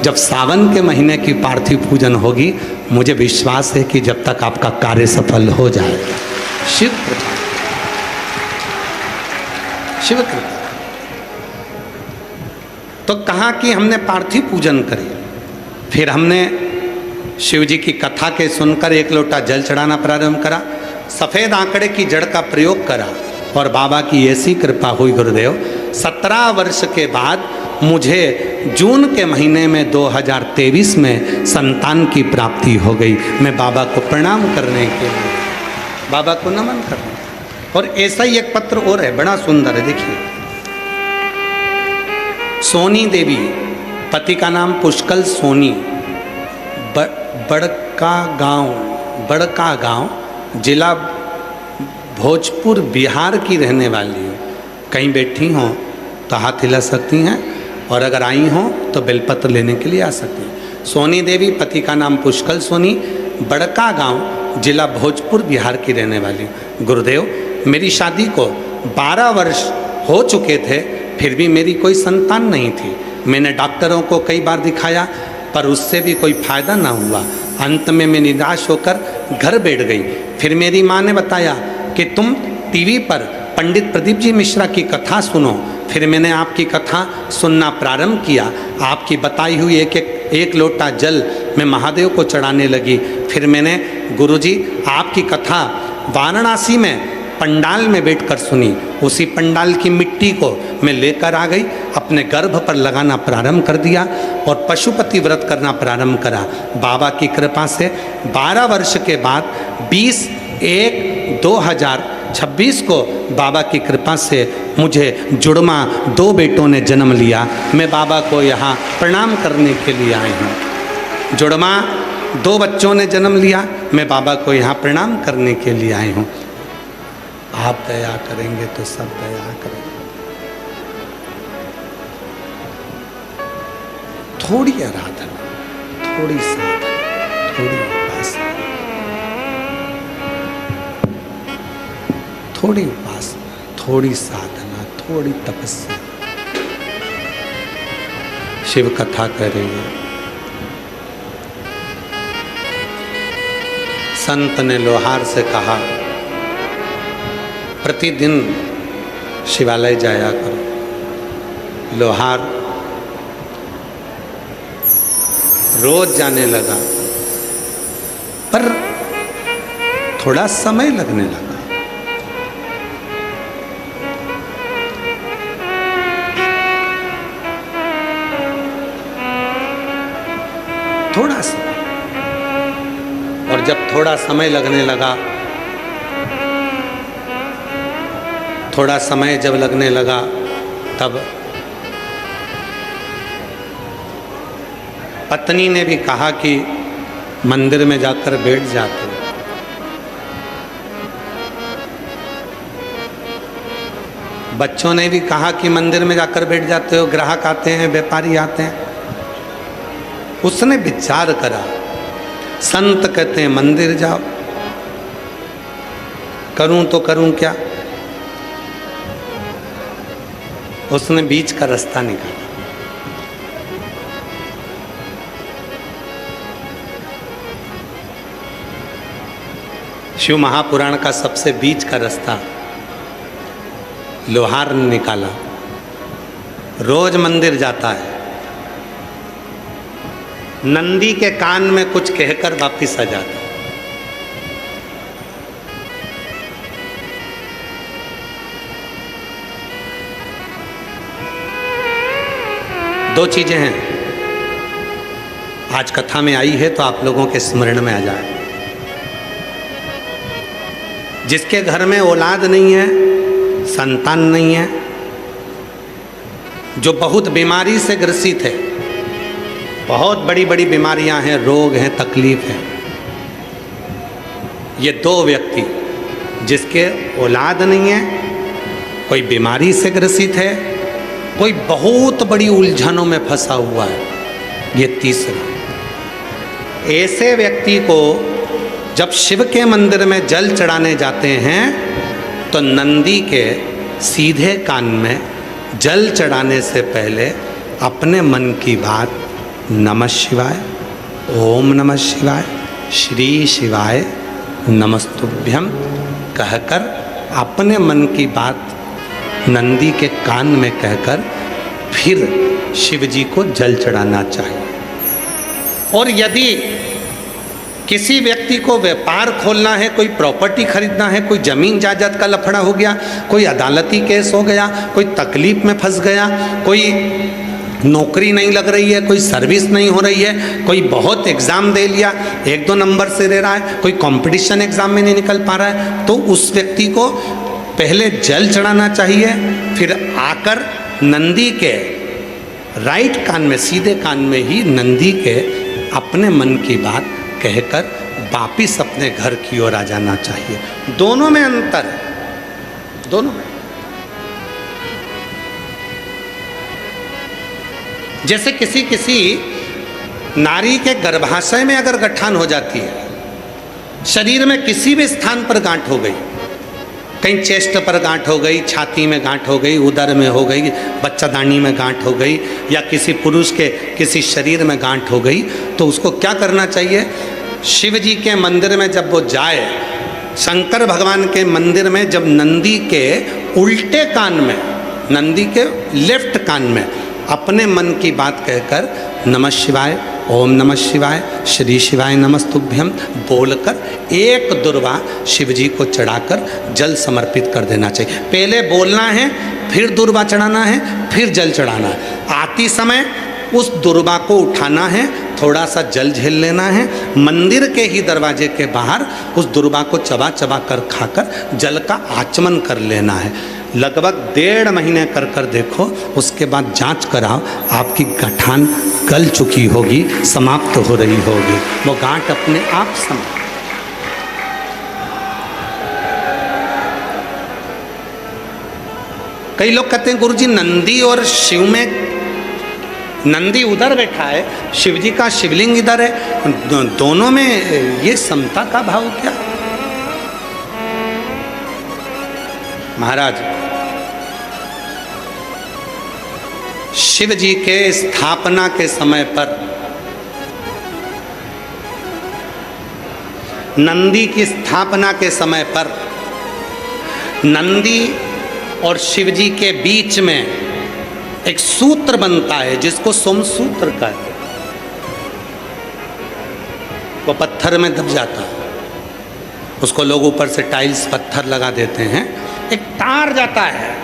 जब सावन के महीने की पार्थिव पूजन होगी, मुझे विश्वास है कि जब तक आपका कार्य सफल हो जाएगा। शिव कृपा, शिव कृपा। तो कहा कि हमने पार्थिव पूजन करी, फिर हमने शिव जी की कथा के सुनकर एक लोटा जल चढ़ाना प्रारंभ करा, सफ़ेद आंकड़े की जड़ का प्रयोग करा और बाबा की ऐसी कृपा हुई गुरुदेव, 17 वर्ष के बाद मुझे जून के महीने में 2023 में संतान की प्राप्ति हो गई। मैं बाबा को प्रणाम करने के लिए, बाबा को नमन करने। और ऐसा ही एक पत्र और है, बड़ा सुंदर है, देखिए। सोनी देवी, पति का नाम पुष्कल सोनी, बड़का गांव, जिला भोजपुर, बिहार की रहने वाली हो। कहीं बैठी हों तो हाथ हिला सकती हैं, और अगर आई हों तो बेलपत्र लेने के लिए आ सकती हैं। सोनी देवी, पति का नाम पुष्कल सोनी, बड़का गांव, जिला भोजपुर, बिहार की रहने वाली हूँ। गुरुदेव, मेरी शादी को 12 वर्ष हो चुके थे, फिर भी मेरी कोई संतान नहीं थी। मैंने डॉक्टरों को कई बार दिखाया, पर उससे भी कोई फायदा ना हुआ। अंत में मैं निराश होकर घर बैठ गई। फिर मेरी माँ ने बताया कि तुम टीवी पर पंडित प्रदीप जी मिश्रा की कथा सुनो। फिर मैंने आपकी कथा सुनना प्रारंभ किया। आपकी बताई हुई एक लोटा जल मैं महादेव को चढ़ाने लगी। फिर मैंने गुरुजी आपकी कथा वाराणसी में पंडाल में बैठकर सुनी। उसी पंडाल की मिट्टी को मैं लेकर आ गई, अपने गर्भ पर लगाना प्रारंभ कर दिया और पशुपति व्रत करना प्रारंभ करा। बाबा की कृपा से 12 वर्ष के बाद 20/1/2026 को बाबा की कृपा से मुझे जुड़वा 2 बेटों ने जन्म लिया। मैं बाबा को यहाँ प्रणाम करने के लिए आई हूँ। जुड़वा 2 बच्चों ने जन्म लिया, मैं बाबा को यहाँ प्रणाम करने के लिए आई हूँ। आप दया करेंगे तो सब दया करेंगे। थोड़ी आराधना, थोड़ी साधना, थोड़ी उपासना, थोड़ी उपासना, थोड़ी साधना, थोड़ी तपस्या। शिव कथा कर रही है। संत ने लोहार से कहा, प्रतिदिन शिवालय जाया करो। लोहार रोज जाने लगा, पर थोड़ा समय लगने लगा। थोड़ा सा, और जब थोड़ा समय लगने लगा, थोड़ा समय जब लगने लगा, तब पत्नी ने भी कहा कि मंदिर में जाकर बैठ जाते। बच्चों ने भी कहा कि मंदिर में जाकर बैठ जाते हो, ग्राहक आते हैं, व्यापारी आते हैं। उसने विचार करा, संत कहते हैं मंदिर जाओ, करूं तो करूं क्या। उसने बीच का रास्ता निकाला। शिव महापुराण का सबसे बीच का रास्ता लोहार ने निकाला। रोज मंदिर जाता है, नंदी के कान में कुछ कहकर वापिस आ जाता है। दो चीजें हैं, आज कथा में आई है तो आप लोगों के स्मरण में आ जाए। जिसके घर में औलाद नहीं है, संतान नहीं है, जो बहुत बीमारी से ग्रसित है, बहुत बड़ी बड़ी बीमारियां हैं, रोग हैं, तकलीफ है, ये दो व्यक्ति जिसके औलाद नहीं है, कोई बीमारी से ग्रसित है, कोई बहुत बड़ी उलझनों में फंसा हुआ है, ये तीसरा। ऐसे व्यक्ति को जब शिव के मंदिर में जल चढ़ाने जाते हैं तो नंदी के सीधे कान में जल चढ़ाने से पहले अपने मन की बात नमः शिवाय, ओम नमः शिवाय, श्री शिवाय नमस्तुभ्यम कहकर अपने मन की बात नंदी के कान में कहकर फिर शिव जी को जल चढ़ाना चाहिए। और यदि किसी व्यक्ति को व्यापार खोलना है, कोई प्रॉपर्टी खरीदना है, कोई जमीन जायदाद का लफड़ा हो गया, कोई अदालती केस हो गया, कोई तकलीफ में फंस गया, कोई नौकरी नहीं लग रही है, कोई सर्विस नहीं हो रही है, कोई बहुत एग्ज़ाम दे लिया, 1-2 नंबर से दे रहा है, कोई कंपटीशन एग्ज़ाम में नहीं निकल पा रहा है, तो उस व्यक्ति को पहले जल चढ़ाना चाहिए, फिर आकर नंदी के राइट कान में, सीधे कान में ही नंदी के अपने मन की बात कहकर वापिस अपने घर की ओर आ जाना चाहिए। दोनों में अंतर है, दोनों में। जैसे किसी नारी के गर्भाशय में अगर गठान हो जाती है, शरीर में किसी भी स्थान पर गांठ हो गई, कहीं चेस्ट पर गांठ हो गई, छाती में गांठ हो गई, उदर में हो गई, बच्चादानी में गांठ हो गई, या किसी पुरुष के किसी शरीर में गांठ हो गई, तो उसको क्या करना चाहिए? शिव जी के मंदिर में जब वो जाए, शंकर भगवान के मंदिर में जब नंदी के उल्टे कान में, नंदी के लेफ्ट कान में अपने मन की बात कहकर नमः शिवाय, ओम नमः शिवाय, श्री शिवाय नमस्तुभ्यम बोलकर एक दुर्वा शिव जी को चढ़ाकर जल समर्पित कर देना चाहिए। पहले बोलना है, फिर दुर्वा चढ़ाना है, फिर जल चढ़ाना है। आती समय उस दुर्वा को उठाना है, थोड़ा सा जल झेल लेना है, मंदिर के ही दरवाजे के बाहर उस दुर्वा को चबा चबा कर खाकर जल का आचमन कर लेना है। लगभग 1.5 महीने कर कर देखो, उसके बाद जांच कराओ, आपकी गठान गल चुकी होगी, समाप्त हो रही होगी, वो गांठ अपने आप समाप्त। कई लोग कहते हैं गुरुजी नंदी और शिव में, नंदी उधर बैठा है, शिव जी का शिवलिंग इधर है, दोनों में ये समता का भाव क्या? महाराज, शिव जी के स्थापना के समय पर नंदी की स्थापना के समय पर नंदी और शिव जी के बीच में एक सूत्र बनता है जिसको सोमसूत्र कहते हैं। वो पत्थर में दब जाता है, उसको लोग ऊपर से टाइल्स पत्थर लगा देते हैं, एक तार जाता है।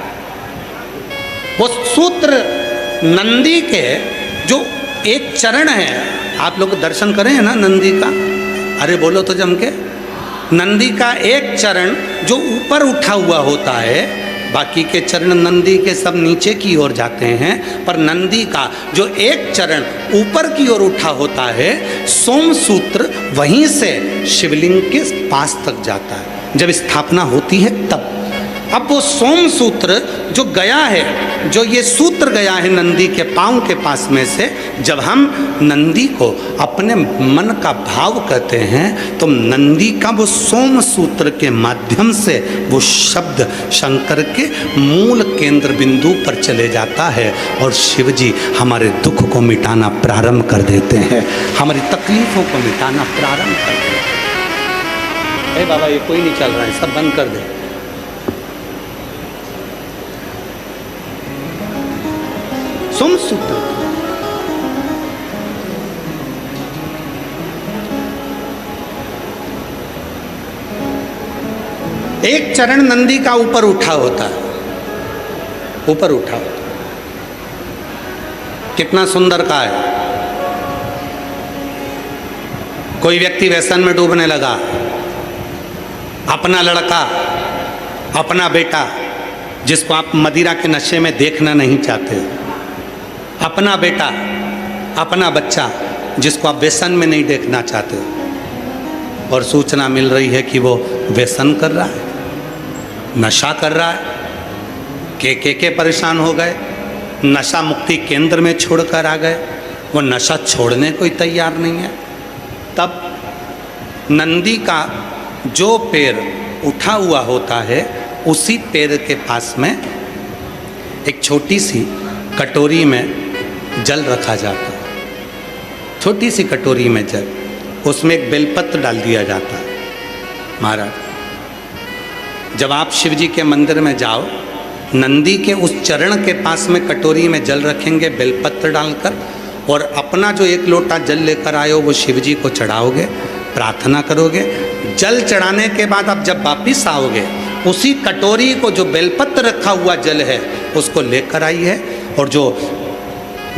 वो सूत्र नंदी के जो एक चरण है, आप लोग दर्शन करें हैं ना नंदी का, अरे बोलो तो जम के, नंदी का एक चरण जो ऊपर उठा हुआ होता है, बाकी के चरण नंदी के सब नीचे की ओर जाते हैं, पर नंदी का जो एक चरण ऊपर की ओर उठा होता है, सोमसूत्र वहीं से शिवलिंग के पास तक जाता है। जब स्थापना होती है तब अब वो सोमसूत्र जो गया है, जो ये सूत्र गया है नंदी के पांव के पास में से, जब हम नंदी को अपने मन का भाव कहते हैं तो नंदी का वो सोमसूत्र के माध्यम से वो शब्द शंकर के मूल केंद्र बिंदु पर चले जाता है और शिव जी हमारे दुख को मिटाना प्रारंभ कर देते हैं, हमारी तकलीफों को मिटाना प्रारंभ कर देते हैं। अरे बाबा ये कोई नहीं चल रहा है, सब बंद कर दे। सोमसूत्र एक चरण नंदी का ऊपर उठा होता है, ऊपर उठा होता है, कितना सुंदर का है। कोई व्यक्ति व्यसन में डूबने लगा, अपना लड़का, अपना बेटा जिसको आप मदिरा के नशे में देखना नहीं चाहते, अपना बेटा, अपना बच्चा जिसको आप व्यसन में नहीं देखना चाहते, और सूचना मिल रही है कि वो व्यसन कर रहा है, नशा कर रहा है। के परेशान हो गए, नशा मुक्ति केंद्र में छोड़कर आ गए, वो नशा छोड़ने को ही तैयार नहीं है। तब नंदी का जो पैर उठा हुआ होता है उसी पैर के पास में एक छोटी सी कटोरी में जल रखा जाता है, छोटी सी कटोरी में जल, उसमें एक बेलपत्र डाल दिया जाता है। महाराज, जब आप शिव जी के मंदिर में जाओ, नंदी के उस चरण के पास में कटोरी में जल रखेंगे बेलपत्र डालकर, और अपना जो एक लोटा जल लेकर आए हो वो शिव जी को चढ़ाओगे, प्रार्थना करोगे। जल चढ़ाने के बाद आप जब वापिस आओगे, उसी कटोरी को जो बेलपत्र रखा हुआ जल है उसको लेकर आइए, और जो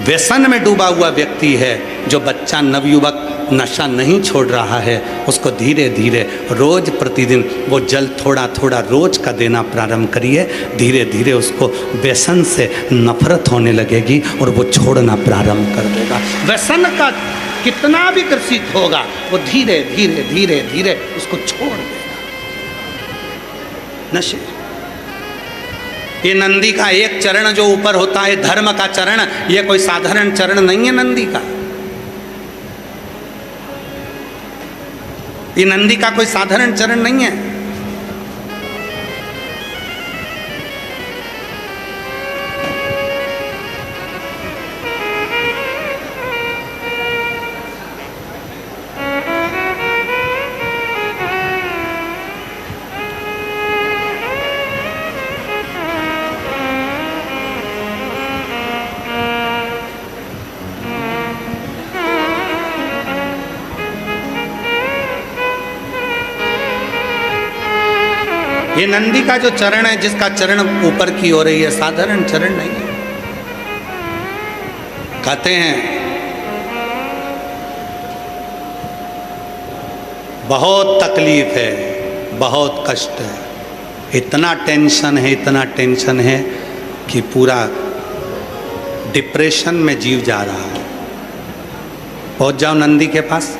व्यसन में डूबा हुआ व्यक्ति है, जो बच्चा नवयुवक नशा नहीं छोड़ रहा है, उसको धीरे धीरे रोज प्रतिदिन वो जल थोड़ा थोड़ा रोज का देना प्रारंभ करिए। धीरे धीरे उसको व्यसन से नफरत होने लगेगी और वो छोड़ना प्रारंभ कर देगा। व्यसन का कितना भी ग्रसित होगा, वो धीरे धीरे धीरे धीरे उसको छोड़ देगा। नशे, ये नंदी का एक चरण जो ऊपर होता है, धर्म का चरण, ये कोई साधारण चरण नहीं है नंदी का। ये नंदी का कोई साधारण चरण नहीं है। ये नंदी का जो चरण है, जिसका चरण ऊपर की ओर है, ये साधारण चरण नहीं है। कहते हैं बहुत तकलीफ है, बहुत कष्ट है, इतना टेंशन है, इतना टेंशन है कि पूरा डिप्रेशन में जीव जा रहा है। पहुंच जाओ नंदी के पास,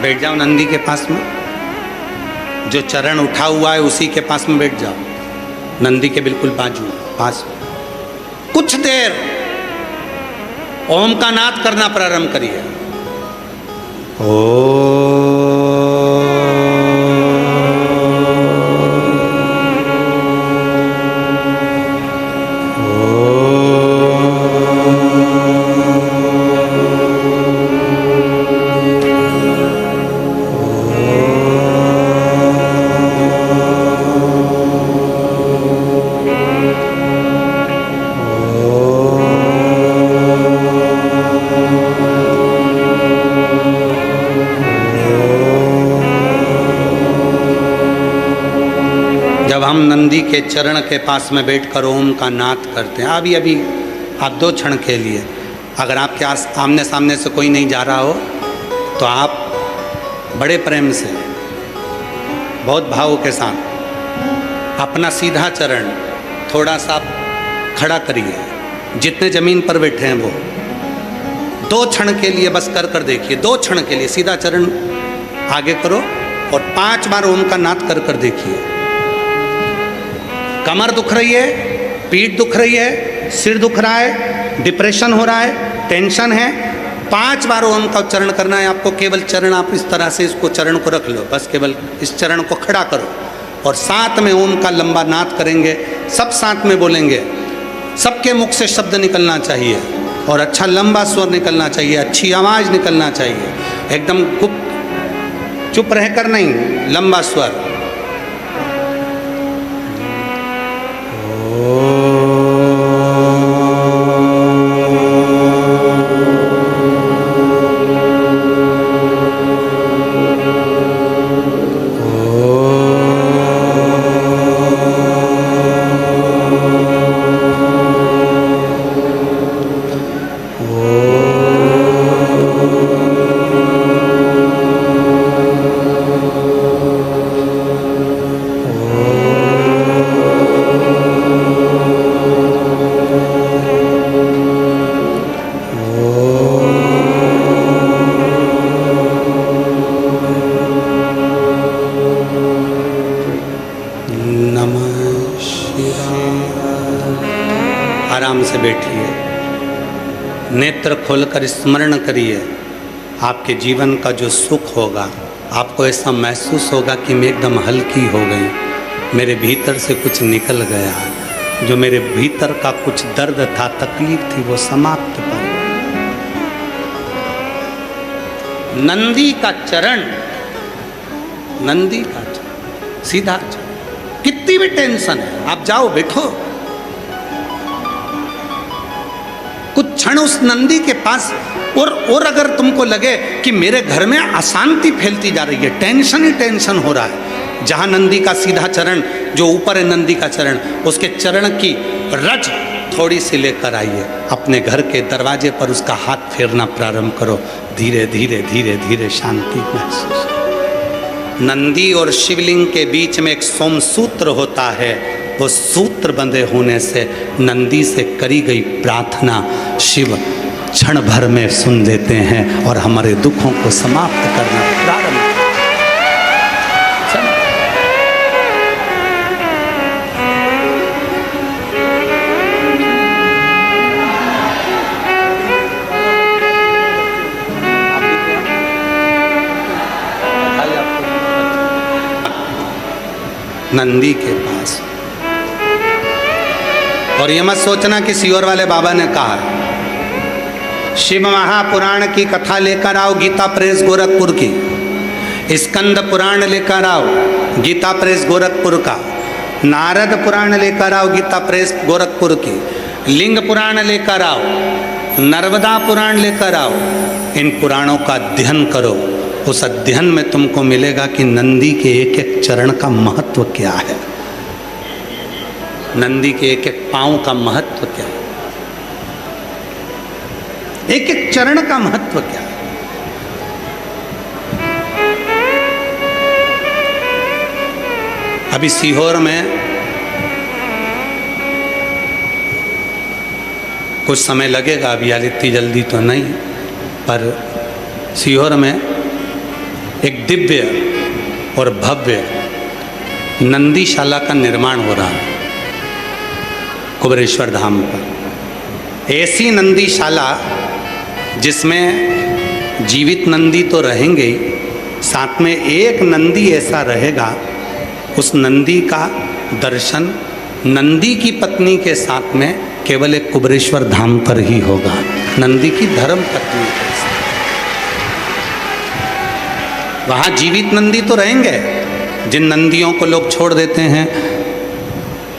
बैठ जाओ नंदी के पास में, जो चरण उठा हुआ है उसी के पास में बैठ जाओ, नंदी के बिल्कुल बाजू पास। कुछ देर ओम का नाद करना प्रारंभ करिए। नंदी के चरण के पास में बैठकर ओम का नाद करते हैं। अभी अभी आप 2 क्षण के लिए, अगर आपके आमने सामने से कोई नहीं जा रहा हो तो आप बड़े प्रेम से, बहुत भाव के साथ अपना सीधा चरण थोड़ा सा खड़ा करिए, जितने ज़मीन पर बैठे हैं वो 2 क्षण के लिए बस कर देखिए। 2 क्षण के लिए सीधा चरण आगे करो और 5 बार ओम का नाद कर देखिए। कमर दुख रही है, पीठ दुख रही है, सिर दुख रहा है, डिप्रेशन हो रहा है, टेंशन है, 5 बार ओम का उच्चारण करना है आपको। केवल चरण आप इस तरह से इसको चरण को रख लो, बस केवल इस चरण को खड़ा करो और साथ में ओम का लंबा नाद करेंगे। सब साथ में बोलेंगे, सबके मुख से शब्द निकलना चाहिए और अच्छा लंबा स्वर निकलना चाहिए, अच्छी आवाज़ निकलना चाहिए, एकदम गुप्त चुप रहकर नहीं, लंबा स्वर। से बैठिए, नेत्र खोलकर स्मरण करिए। आपके जीवन का जो सुख होगा, आपको ऐसा महसूस होगा कि मैं एकदम हल्की हो गई, मेरे भीतर से कुछ निकल गया, जो मेरे भीतर का कुछ दर्द था, तकलीफ थी, वो समाप्त हो गई। नंदी का चरण, नंदी का चरण, सीधा चरण। कितनी भी टेंशन है, आप जाओ बैठो, कुछ क्षण उस नंदी के पास। और अगर तुमको लगे कि मेरे घर में अशांति फैलती जा रही है, टेंशन ही टेंशन हो रहा है, जहां नंदी का सीधा चरण, जो ऊपर है नंदी का चरण, उसके चरण की रज थोड़ी सी लेकर आइए, अपने घर के दरवाजे पर उसका हाथ फेरना प्रारंभ करो। धीरे धीरे धीरे धीरे शांति महसूस। नंदी और शिवलिंग के बीच में एक सोमसूत्र होता है, वो सूत्र बंधे होने से नंदी से करी गई प्रार्थना शिव क्षण भर में सुन लेते हैं और हमारे दुखों को समाप्त करना प्रारंभ। नंदी के पास, और ये मत सोचना कि सीहोर वाले बाबा ने कहा। शिव महापुराण की कथा लेकर आओ, गीता प्रेस गोरखपुर की। स्कंद पुराण लेकर आओ, गीता प्रेस गोरखपुर का। नारद पुराण लेकर आओ, गीता प्रेस गोरखपुर की। लिंग पुराण लेकर आओ, नर्मदा पुराण लेकर आओ। इन पुराणों का अध्ययन करो। उस अध्ययन में तुमको मिलेगा कि नंदी के एक एक चरण का महत्व क्या है, नंदी के एक एक पांव का महत्व क्या है, एक एक चरण का महत्व क्या है। अभी सीहोर में कुछ समय लगेगा, अभी यार इतनी जल्दी तो नहीं, पर सीहोर में एक दिव्य और भव्य नंदीशाला का निर्माण हो रहा है कुबेरेश्वर धाम पर। ऐसी नंदीशाला जिसमें जीवित नंदी तो रहेंगे ही, साथ में एक नंदी ऐसा रहेगा, उस नंदी का दर्शन नंदी की पत्नी के साथ में केवल एक कुबेरेश्वर धाम पर ही होगा, नंदी की धर्म पत्नी के साथ। वहाँ जीवित नंदी तो रहेंगे, जिन नंदियों को लोग छोड़ देते हैं,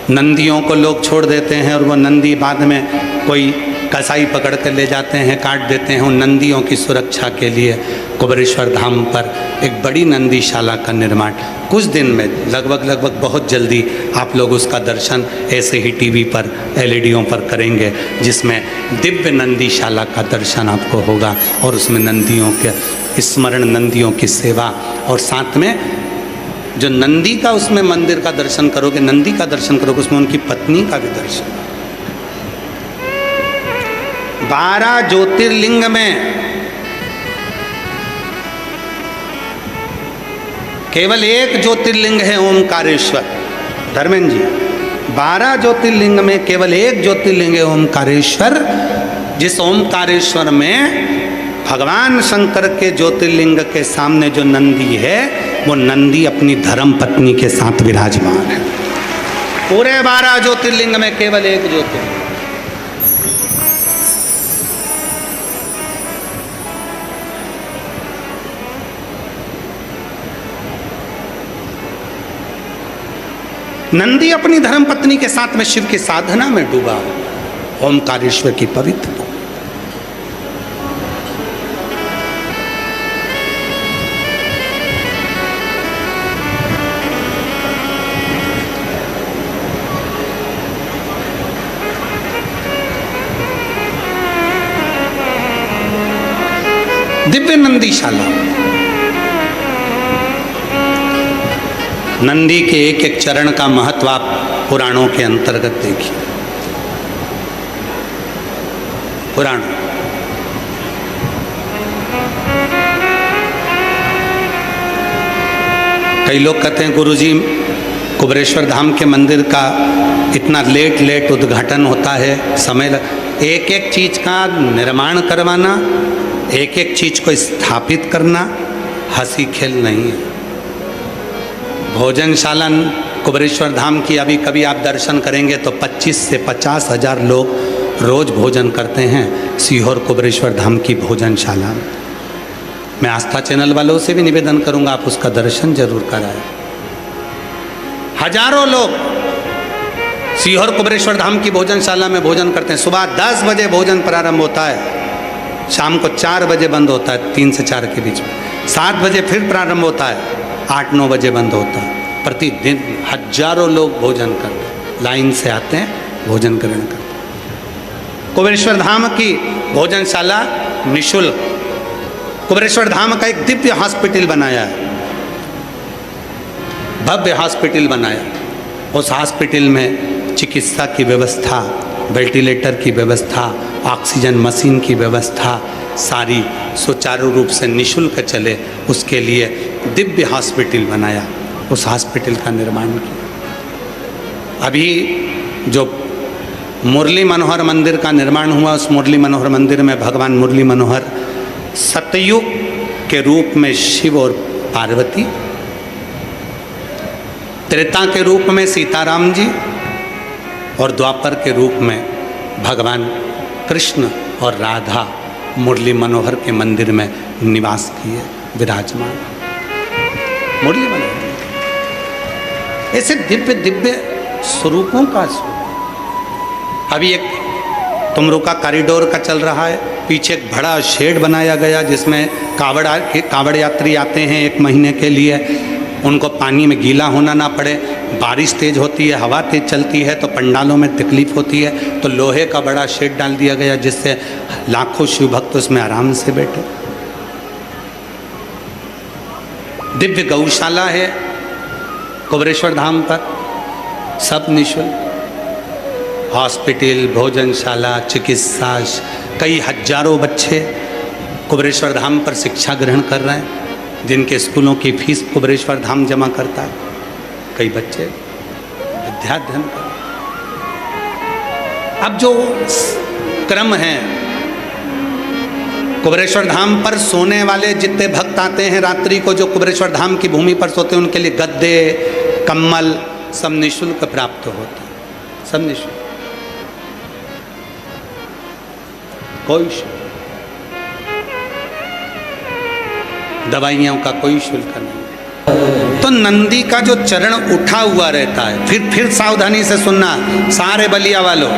नंदियों को लोग छोड़ देते हैं और वो नंदी बाद में कोई कसाई पकड़ कर ले जाते हैं, काट देते हैं। उन नंदियों की सुरक्षा के लिए कुबेरेश्वर धाम पर एक बड़ी नंदीशाला का निर्माण कुछ दिन में, लगभग बहुत जल्दी आप लोग उसका दर्शन ऐसे ही टीवी पर, एलईडीओं पर करेंगे, जिसमें दिव्य नंदीशाला का दर्शन आपको होगा और उसमें नंदियों के स्मरण, नंदियों की सेवा, और साथ में जो नंदी का उसमें मंदिर का दर्शन करोगे, नंदी का दर्शन करोगे, उसमें उनकी पत्नी का भी दर्शन। 12 ज्योतिर्लिंग में केवल एक ज्योतिर्लिंग है ओमकारेश्वर। धर्मेंद्र जी, 12 ज्योतिर्लिंग में केवल एक ज्योतिर्लिंग है ओमकारेश्वर, जिस ओमकारेश्वर में भगवान शंकर के ज्योतिर्लिंग के सामने जो नंदी है, वो नंदी अपनी धर्म पत्नी के साथ विराजमान है। पूरे 12 ज्योतिर्लिंग में केवल एक ज्योतिर्लिंग। नंदी अपनी धर्म पत्नी के साथ में शिव की साधना में डूबा, ओमकारेश्वर की पवित्र। दिव्य नंदीशाला। नंदी के एक एक चरण का महत्व आप पुराणों के अंतर्गत देखिए। पुराण कई लोग कहते हैं गुरुजी कुबेरेश्वर धाम के मंदिर का इतना लेट उद्घाटन होता है, समय एक एक चीज़ का निर्माण करवाना, एक एक चीज़ को स्थापित करना हंसी खेल नहीं है। भोजनशाला कुबेरेश्वर धाम की अभी कभी आप दर्शन करेंगे तो 25 से 50 हज़ार लोग रोज़ भोजन करते हैं सीहोर कुबेरेश्वर धाम की भोजनशाला में। मैं आस्था चैनल वालों से भी निवेदन करूंगा आप उसका दर्शन जरूर कराएं। हजारों लोग सीहोर कुबेरेश्वर धाम की भोजनशाला में भोजन करते हैं। सुबह 10 बजे भोजन प्रारंभ होता है, शाम को 4 बजे बंद होता है, 3 से 4 के बीच में। 7 बजे फिर प्रारंभ होता है, 8-9 बजे बंद होता है। प्रतिदिन हजारों लोग भोजन करते हैं, लाइन से आते हैं, भोजन ग्रहण करते हैं। कुबेरेश्वर धाम की भोजनशाला निःशुल्क, कुबेरेश्वर धाम का एक दिव्य हॉस्पिटल बनाया है, भव्य हॉस्पिटल बनाया। उस हॉस्पिटल में चिकित्सा की व्यवस्था, वेंटिलेटर की व्यवस्था, ऑक्सीजन मशीन की व्यवस्था सारी सुचारू रूप से निःशुल्क चले, उसके लिए दिव्य हॉस्पिटल बनाया, उस हॉस्पिटल का निर्माण किया। अभी जो मुरली मनोहर मंदिर का निर्माण हुआ, उस मुरली मनोहर मंदिर में भगवान मुरली मनोहर सतयुग के रूप में शिव और पार्वती, त्रेता के रूप में सीताराम जी और द्वापर के रूप में भगवान कृष्ण और राधा मुरली मनोहर के मंदिर में निवास किए, विराजमान मुरली मनोहर। ऐसे दिव्य दिव्य स्वरूपों का स्वरूप। अभी एक तुमरू का कॉरिडोर का चल रहा है, पीछे एक बड़ा शेड बनाया गया जिसमें कावड़ यात्री आते हैं 1 महीने के लिए, उनको पानी में गीला होना ना पड़े। बारिश तेज होती है, हवा तेज चलती है तो पंडालों में तकलीफ होती है, तो लोहे का बड़ा शेड डाल दिया गया जिससे लाखों शिव भक्त उसमें आराम से बैठे। दिव्य गौशाला है कुबेरेश्वर धाम पर, सब निःशुल्क। हॉस्पिटल, भोजनशाला, चिकित्सा, कई हजारों बच्चे कुबेरेश्वर धाम पर शिक्षा ग्रहण कर रहे हैं, जिनके स्कूलों की फीस कुबेरेश्वर धाम जमा करता है। कई बच्चे विद्याध्ययन कर। अब जो क्रम है, कुबेरेश्वर धाम पर सोने वाले जितने भक्त आते हैं रात्रि को, जो कुबेरेश्वर धाम की भूमि पर सोते हैं, उनके लिए गद्दे, कम्बल सब निःशुल्क प्राप्त होता है, सब निःशुल्क, कोई शुल्क, दवाइयों का कोई शुल्क नहीं। तो नंदी का जो चरण उठा हुआ रहता है, फिर सावधानी से सुनना सारे बलिया वालों,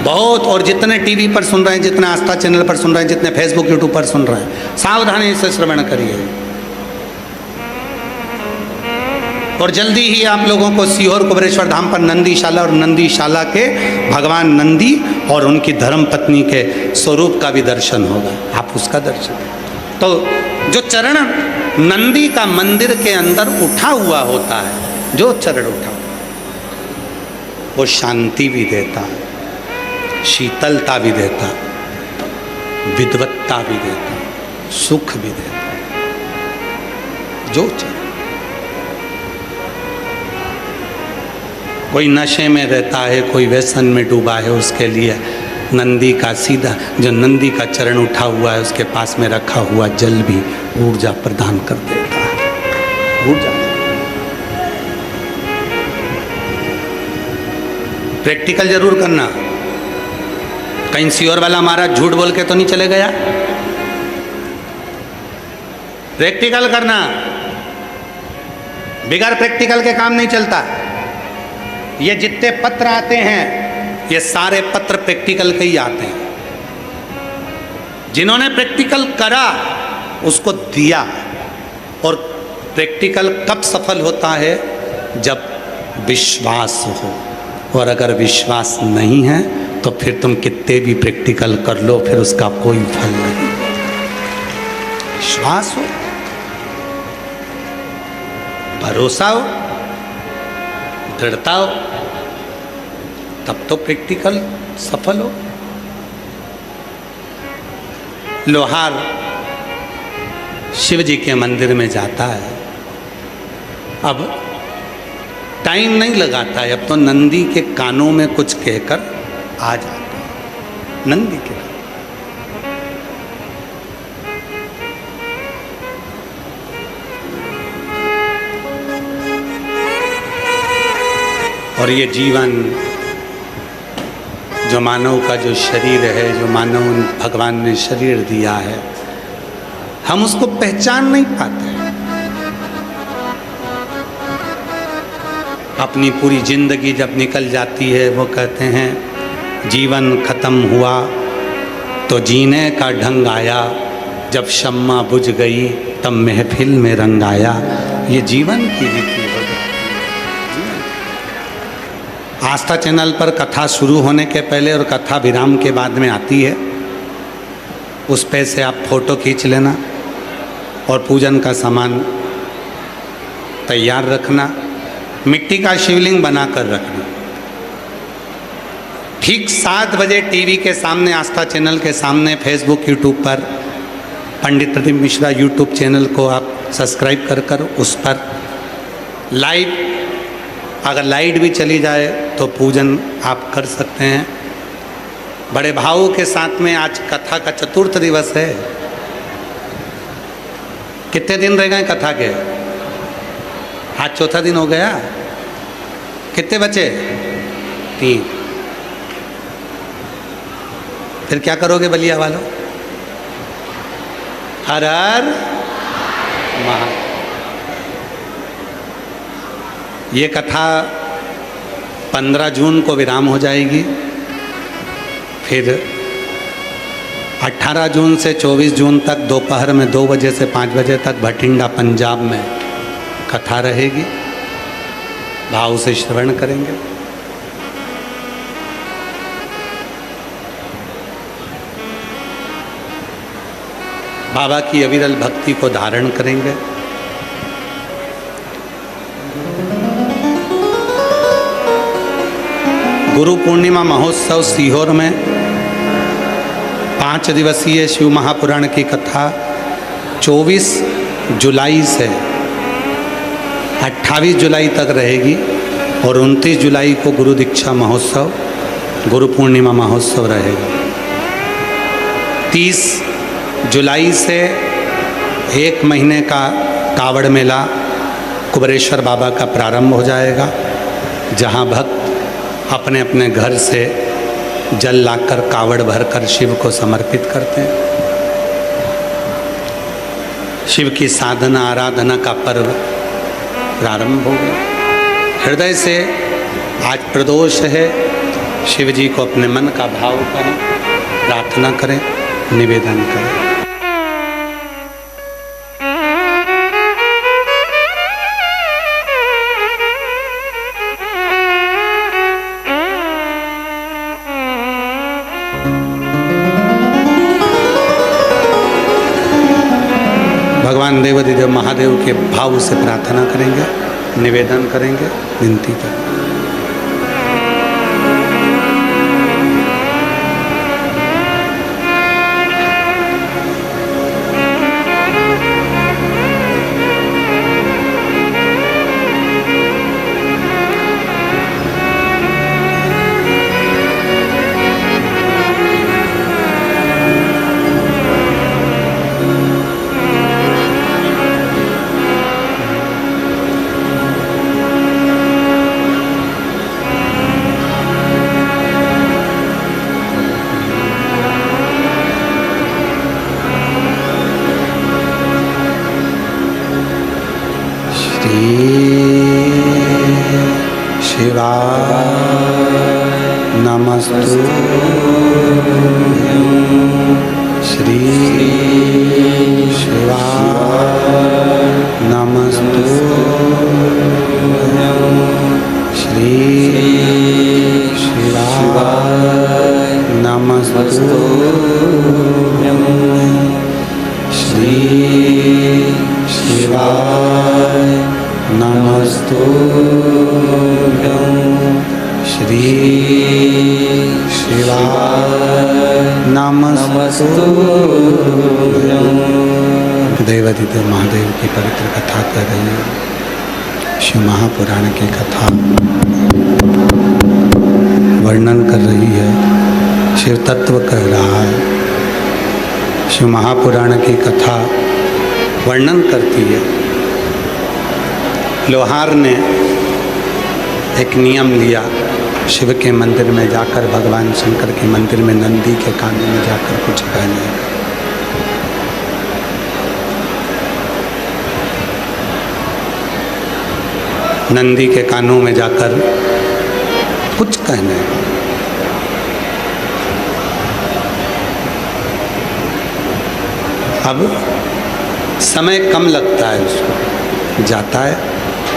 बहुत, और जितने टीवी पर सुन रहे हैं, जितने आस्था चैनल पर सुन रहे हैं, जितने फेसबुक यूट्यूब पर सुन रहे हैं, सावधानी से श्रवण करिए। और जल्दी ही आप लोगों को सीहोर कुबेरेश्वर धाम पर नंदीशाला और नंदीशाला के भगवान नंदी और उनकी धर्म पत्नी के स्वरूप का भी दर्शन होगा, आप उसका दर्शन। तो जो चरण नंदी का मंदिर के अंदर उठा हुआ होता है, जो चरण उठा वो शांति भी देता, शीतलता भी देता, विद्वत्ता भी देता, सुख भी देता, जो चरण। कोई नशे में रहता है, कोई व्यसन में डूबा है, उसके लिए नंदी का सीधा, जो नंदी का चरण उठा हुआ है, उसके पास में रखा हुआ जल भी ऊर्जा प्रदान कर देता है, ऊर्जा। प्रैक्टिकल जरूर करना, कहीं सीहोर वाला महाराज झूठ बोल के तो नहीं चले गया। प्रैक्टिकल करना, बिगैर प्रैक्टिकल के काम नहीं चलता। ये जितने पत्र आते हैं, ये सारे पत्र प्रैक्टिकल के ही आते हैं। जिन्होंने प्रैक्टिकल करा उसको दिया। और प्रैक्टिकल कब सफल होता है? जब विश्वास हो। और अगर विश्वास नहीं है तो फिर तुम कितने भी प्रैक्टिकल कर लो, फिर उसका कोई फल नहीं। विश्वास हो, भरोसा हो, दृढ़ता हो, तब तो प्रैक्टिकल सफल हो। लोहार शिव जी के मंदिर में जाता है। अब टाइम नहीं लगाता है, अब तो नंदी के कानों में कुछ कहकर आ जाता है, नंदी के। और ये जीवन जो मानव का जो शरीर है, जो मानव भगवान ने शरीर दिया है, हम उसको पहचान नहीं पाते। अपनी पूरी जिंदगी जब निकल जाती है, वो कहते हैं जीवन खत्म हुआ तो जीने का ढंग आया, जब शम्मा बुझ गई तब महफिल में रंग आया। ये जीवन की रीति है। आस्था चैनल पर कथा शुरू होने के पहले और कथा विराम के बाद में आती है, उस पे से आप फोटो खींच लेना और पूजन का सामान तैयार रखना, मिट्टी का शिवलिंग बनाकर रखना। ठीक 7 बजे टीवी के सामने, आस्था चैनल के सामने, फेसबुक यूट्यूब पर पंडित प्रदीप मिश्रा यूट्यूब चैनल को आप सब्सक्राइब कर उस पर लाइव, अगर लाइट भी चली जाए तो पूजन आप कर सकते हैं। बड़े भावों के साथ में आज कथा का 4th दिवस है। कितने दिन रह गए कथा के? आज 4था दिन हो गया। कितने बचे? 3। फिर क्या करोगे बलिया वालों? हर हर महा। ये कथा 15 जून को विराम हो जाएगी। फिर 18 जून से 24 जून तक दोपहर में 2 बजे से 5 बजे तक भटिंडा पंजाब में कथा रहेगी। भाव से श्रवण करेंगे। बाबा की अविरल भक्ति को धारण करेंगे। गुरु पूर्णिमा महोत्सव सीहोर में 5 दिवसीय शिव महापुराण की कथा 24 जुलाई से 28 जुलाई तक रहेगी और 29 जुलाई को गुरु दीक्षा महोत्सव, गुरु पूर्णिमा महोत्सव रहेगा। 30 जुलाई से 1 महीने का कावड़ मेला कुबरेश्वर बाबा का प्रारंभ हो जाएगा, जहां भक्त अपने अपने घर से जल लाकर कावड़ भरकर शिव को समर्पित करते हैं। शिव की साधना आराधना का पर्व प्रारंभ हो गया। हृदय से आज प्रदोष है, शिव जी को अपने मन का भाव करें, प्रार्थना करें, निवेदन करें। भगवान देवाधिदेव महादेव के भाव से प्रार्थना करेंगे, निवेदन करेंगे, विनती करेंगे। देवाधिदेव महादेव की पवित्र कथा कर रहे हैं। शिव महापुराण की कथा वर्णन कर रही है, शिव तत्व कह रहा है। शिव महापुराण की कथा वर्णन करती है। लोहार ने एक नियम लिया, शिव के मंदिर में जाकर, भगवान शंकर के मंदिर में नंदी के कानों में जाकर कुछ कहने। नंदी के कानों में जाकर कुछ कहने। अब समय कम लगता है उसको, जाता है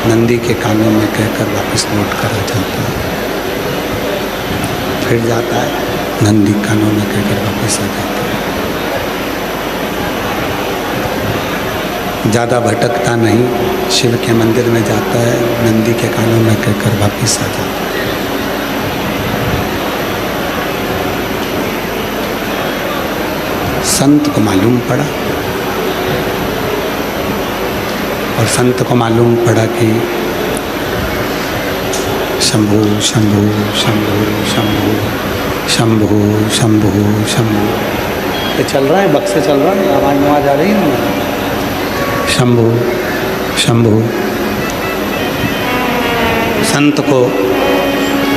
नंदी के कानों में कहकर वापस लौट कर आ जाता है, फिर जाता है नंदी कानों में कहकर वापस आ जाता है। ज़्यादा भटकता नहीं, शिव के मंदिर में जाता है, नंदी के कानों में कहकर वापस आ जाता है। संत को मालूम पड़ा, और संत को मालूम पड़ा कि शंभु शंभु शंभु शंभु शंभु शंभु शंभु, ये चल रहा है, बक्से चल रहा है, आवाज आ रही है। शंभु शंभु, संत को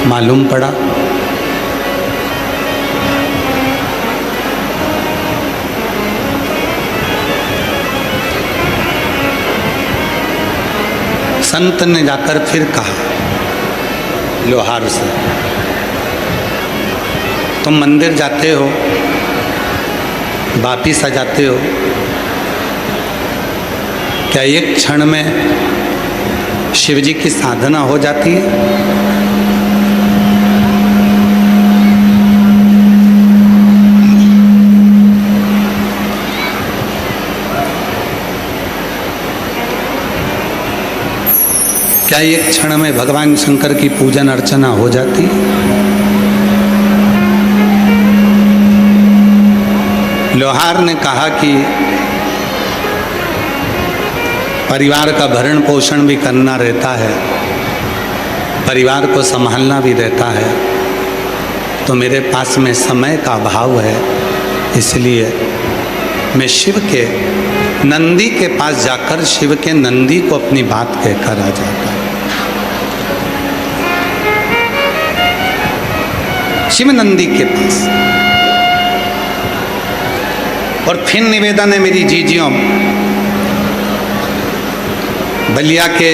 मालूम पड़ा संत ने जाकर फिर कहा लोहार से, तुम मंदिर जाते हो, वापिस आ जाते हो, क्या एक क्षण में शिव जी की साधना हो जाती है? क्या एक क्षण में भगवान शंकर की पूजन अर्चना हो जाती है? लोहार ने कहा कि परिवार का भरण पोषण भी करना रहता है, परिवार को संभालना भी रहता है, तो मेरे पास में समय का अभाव है, इसलिए मैं शिव के नंदी के पास जाकर शिव के नंदी को अपनी बात कहकर आ जाता है। शिव नंदी के पास, और फिर निवेदन है मेरी जीजियों, बलिया के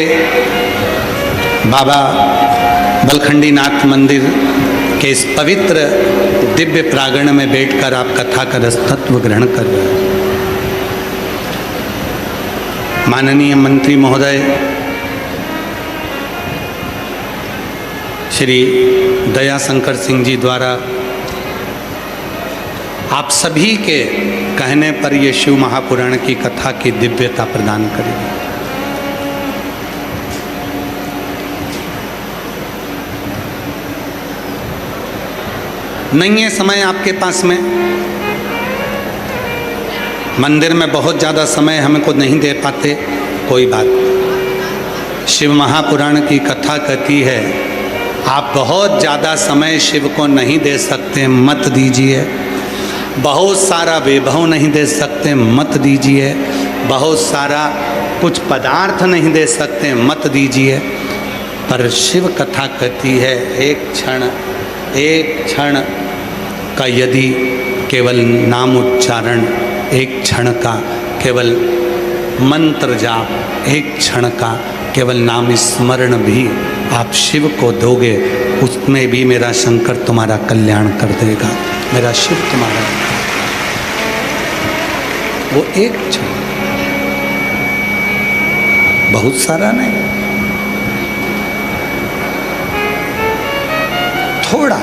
बाबा बलखंडी नाथ मंदिर के इस पवित्र दिव्य प्रांगण में बैठकर आप कथा का रसतत्व ग्रहण कर रहे हैं। माननीय मंत्री महोदय श्री दयाशंकर सिंह जी द्वारा आप सभी के कहने पर ये शिव महापुराण की कथा की दिव्यता प्रदान करेगी। नहीं है समय आपके पास में, मंदिर में बहुत ज़्यादा समय हमको नहीं दे पाते, कोई बात। शिव महापुराण की कथा कहती है आप बहुत ज़्यादा समय शिव को नहीं दे सकते, मत दीजिए। बहुत सारा वैभव नहीं दे सकते, मत दीजिए। बहुत सारा कुछ पदार्थ नहीं दे सकते, मत दीजिए। पर शिव कथा कहती है एक क्षण का यदि केवल नाम उच्चारण, एक क्षण का केवल मंत्र जाप, एक क्षण का केवल नाम स्मरण भी आप शिव को दोगे, उसमें भी मेरा शंकर तुम्हारा कल्याण कर देगा, मेरा शिव तुम्हारा। वो एक क्षण, बहुत सारा नहीं, थोड़ा।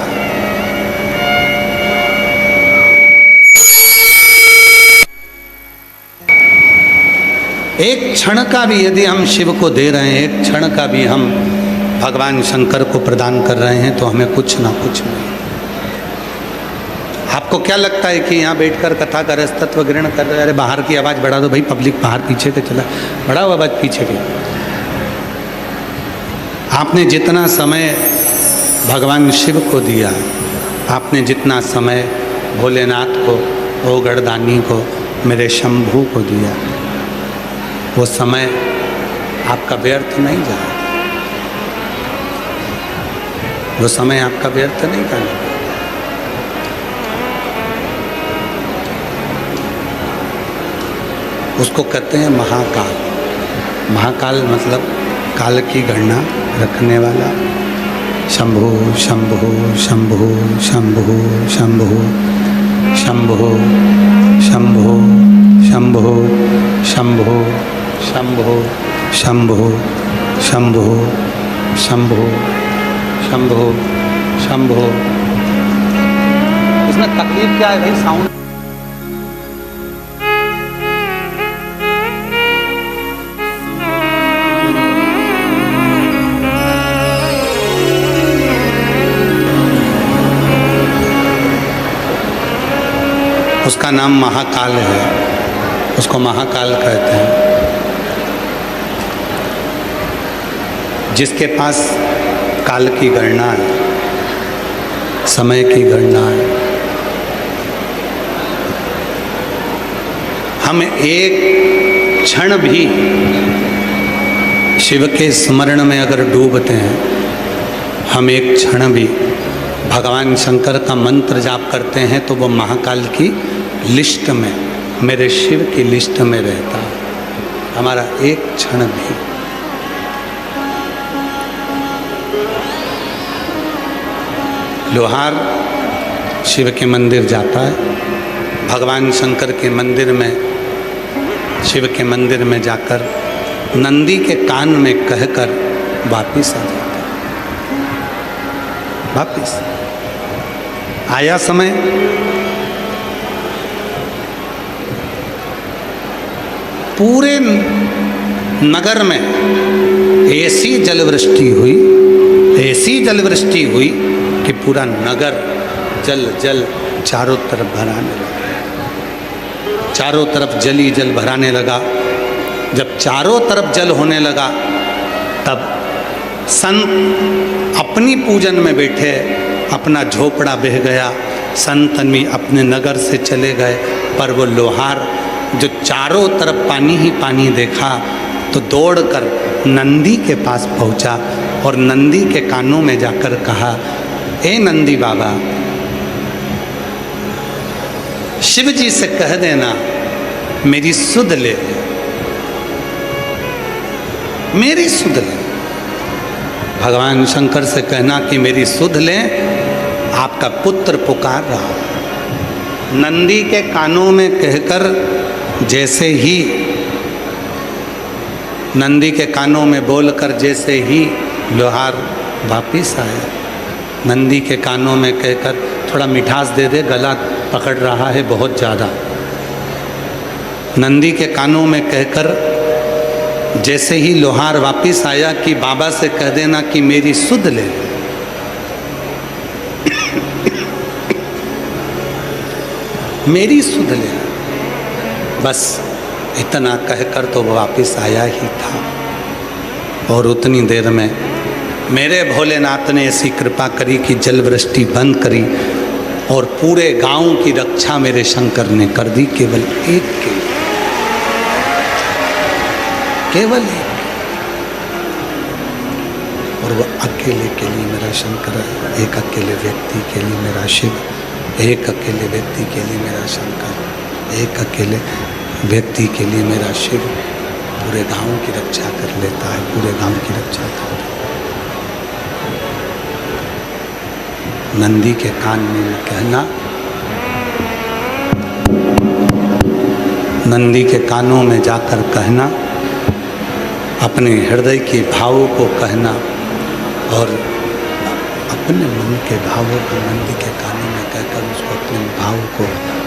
एक क्षण का भी यदि हम शिव को दे रहे हैं, एक क्षण का भी हम भगवान शंकर को प्रदान कर रहे हैं, तो हमें कुछ ना कुछ मिले। आपको क्या लगता है कि यहाँ बैठकर कथा का रस तत्व ग्रहण कर रहे हैं? अरे बाहर की आवाज़ बढ़ा दो भाई, पब्लिक बाहर पीछे के चला, बढ़ाओ आवाज़ पीछे की। आपने जितना समय भगवान शिव को दिया, आपने जितना समय भोलेनाथ को, ओ गढ़दानी को, मेरे शंभू को दिया, वो समय आपका व्यर्थ नहीं जाए, वो समय आपका व्यर्थ नहीं जाने। उसको कहते हैं महाकाल। महाकाल मतलब काल की गणना रखने वाला। शंभु शंभु शंभु शंभु शंभु शंभु शंभु शंभु शंभु शंभु शंभु शंभु शंभु शंभु शंभु। इसमें तकलीफ क्या है भाई? साउंड उसका नाम महाकाल है, उसको महाकाल कहते हैं। जिसके पास काल की गणना है, समय की गणना है। हम एक क्षण भी शिव के स्मरण में अगर डूबते हैं, हम एक क्षण भी भगवान शंकर का मंत्र जाप करते हैं, तो वो महाकाल की लिस्ट में, मेरे शिव की लिस्ट में रहता है हमारा एक क्षण भी। लोहार शिव के मंदिर जाता है, भगवान शंकर के मंदिर में, शिव के मंदिर में जाकर नंदी के कान में कहकर वापिस आ जाता है। वापिस आया समय, पूरे नगर में ऐसी जलवृष्टि हुई, ऐसी जलवृष्टि हुई कि पूरा नगर जल जल चारों तरफ भराने लगा। चारों तरफ जल ही जल भराने लगा। जब चारों तरफ जल होने लगा, तब संत अपनी पूजन में बैठे, अपना झोपड़ा बह गया, संत अपने नगर से चले गए। पर वो लोहार जो चारों तरफ पानी ही पानी देखा, तो दौड़कर नंदी के पास पहुंचा और नंदी के कानों में जाकर कहा, ए नंदी बाबा, शिव जी से कह देना मेरी सुध ले, मेरी सुध ले। भगवान शंकर से कहना कि मेरी सुध ले, आपका पुत्र पुकार रहा। नंदी के कानों में कहकर जैसे ही, नंदी के कानों में बोलकर जैसे ही लोहार वापिस आया, नंदी के कानों में कहकर, थोड़ा मिठास दे दे, गला पकड़ रहा है बहुत ज़्यादा। नंदी के कानों में कहकर जैसे ही लोहार वापिस आया कि बाबा से कह देना कि मेरी सुध ले। मेरी सुध ले, बस इतना कहकर तो वापिस आया ही था। और उतनी देर में मेरे भोलेनाथ ने ऐसी कृपा करी कि जलवृष्टि बंद करी और पूरे गांव की रक्षा मेरे शंकर ने कर दी, केवल एक के लिए, केवल एक। और वो अकेले के लिए मेरा शंकर है, एक अकेले व्यक्ति के लिए मेरा शिव, एक अकेले व्यक्ति के लिए मेरा शंकर, एक अकेले व्यक्ति के लिए मेरा शिव पूरे गांव की रक्षा कर लेता है, पूरे गांव की रक्षा कर लेता है। नंदी के कान में कहना, नंदी के कानों में जाकर कहना, अपने हृदय के भावों को कहना और अपने मन के भावों को नंदी के कानों में कहकर उसको अपने भाव को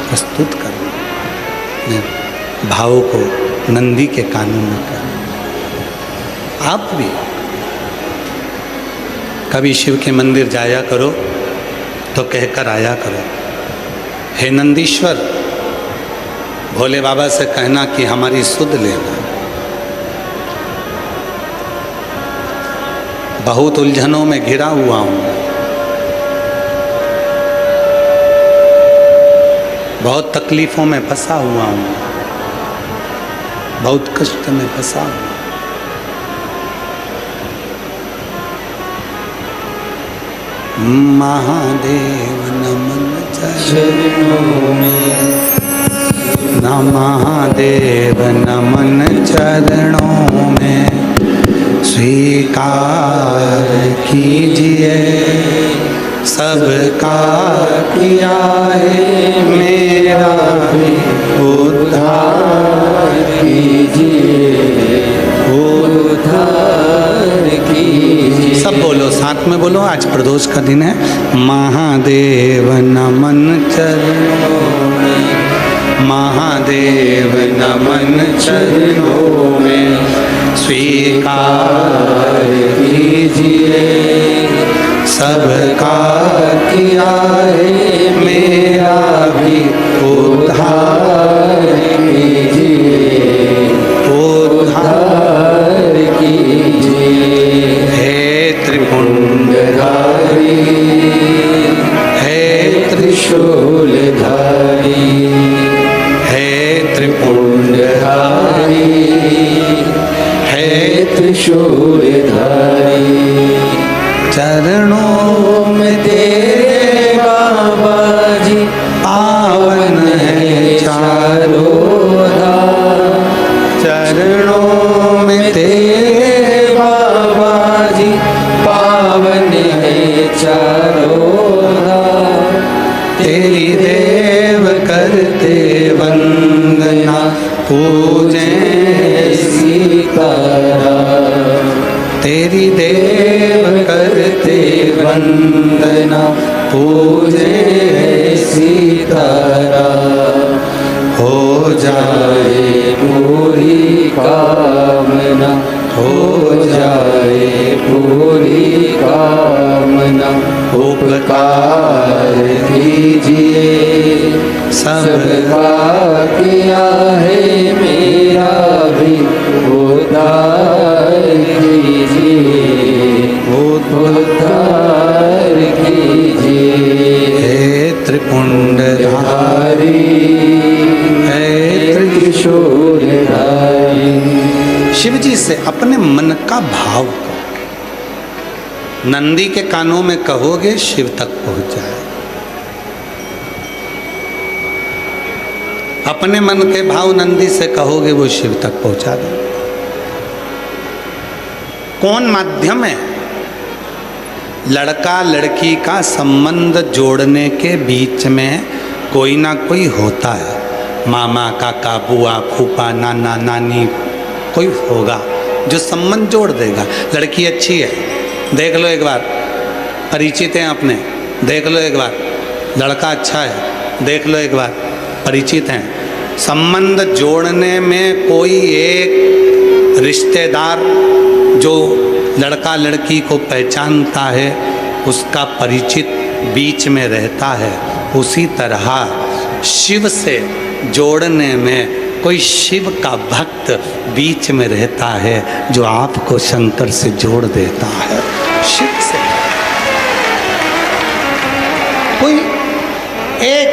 प्रस्तुत करना, अपने भावों को नंदी के कानों में कहना। आप भी कभी शिव के मंदिर जाया करो तो कहकर आया करो, हे नंदीश्वर, भोले बाबा से कहना कि हमारी सुध लेना। बहुत उलझनों में घिरा हुआ हूँ, बहुत तकलीफों में फंसा हुआ हूँ, बहुत कष्ट में फंसा हूँ। महादेव नमन चरणों में, महादेव नमन चरणों में, स्वीकार कीजिए सबका किया है, मेरा भी उद्धार कीजिए, उद्धार कीजिए। सब बोलो, साथ में बोलो। आज प्रदोष का दिन है। महादेव नमन चरणों में, महादेव नमन चरणों में, स्वीकार कीजिए सबका किया है, मेरा भी उद्धार कीजिए, उद्धार कीजिए। हे त्रिपुंडधारी, हे त्रिशूलधारी, हे त्रिपुंडधारी, हे त्रिशूलधारी, चरणों में तेरे बाबा जी पावन है चारों धाम, चरणों में तेरे बाबा जी पावन है चारों धाम, तेरी देव करते वंदना पूजें सीताराम, तेरी देव करते वंदना पूजे सीताराम। हो जाए पूरी कामना, हो जाए पूरी कामना, उपकार कीजिए सबका किया है, मेरा भी उद्धार कीजिए, उद्धार कीजिए। हे त्रिपुंडधारी, हे त्रिशूलधारी। शिव जी से अपने मन का भाव कहो। नंदी के कानों में कहोगे, शिव तक पहुंच जाए। अपने मन के भाव नंदी से कहोगे, वो शिव तक पहुंचा दे। कौन माध्यम है? लड़का लड़की का संबंध जोड़ने के बीच में कोई ना कोई होता है। मामा, काका, बुआ, फूफा, नाना, नानी, कोई होगा जो संबंध जोड़ देगा। लड़की अच्छी है, देख लो एक बार, परिचित हैं अपने, देख लो एक बार। लड़का अच्छा है, देख लो एक बार, परिचित हैं। संबंध जोड़ने में कोई एक रिश्तेदार जो लड़का लड़की को पहचानता है, उसका परिचित बीच में रहता है। उसी तरह शिव से जोड़ने में कोई शिव का भक्त बीच में रहता है, जो आपको शंकर से जोड़ देता है। शिव से कोई एक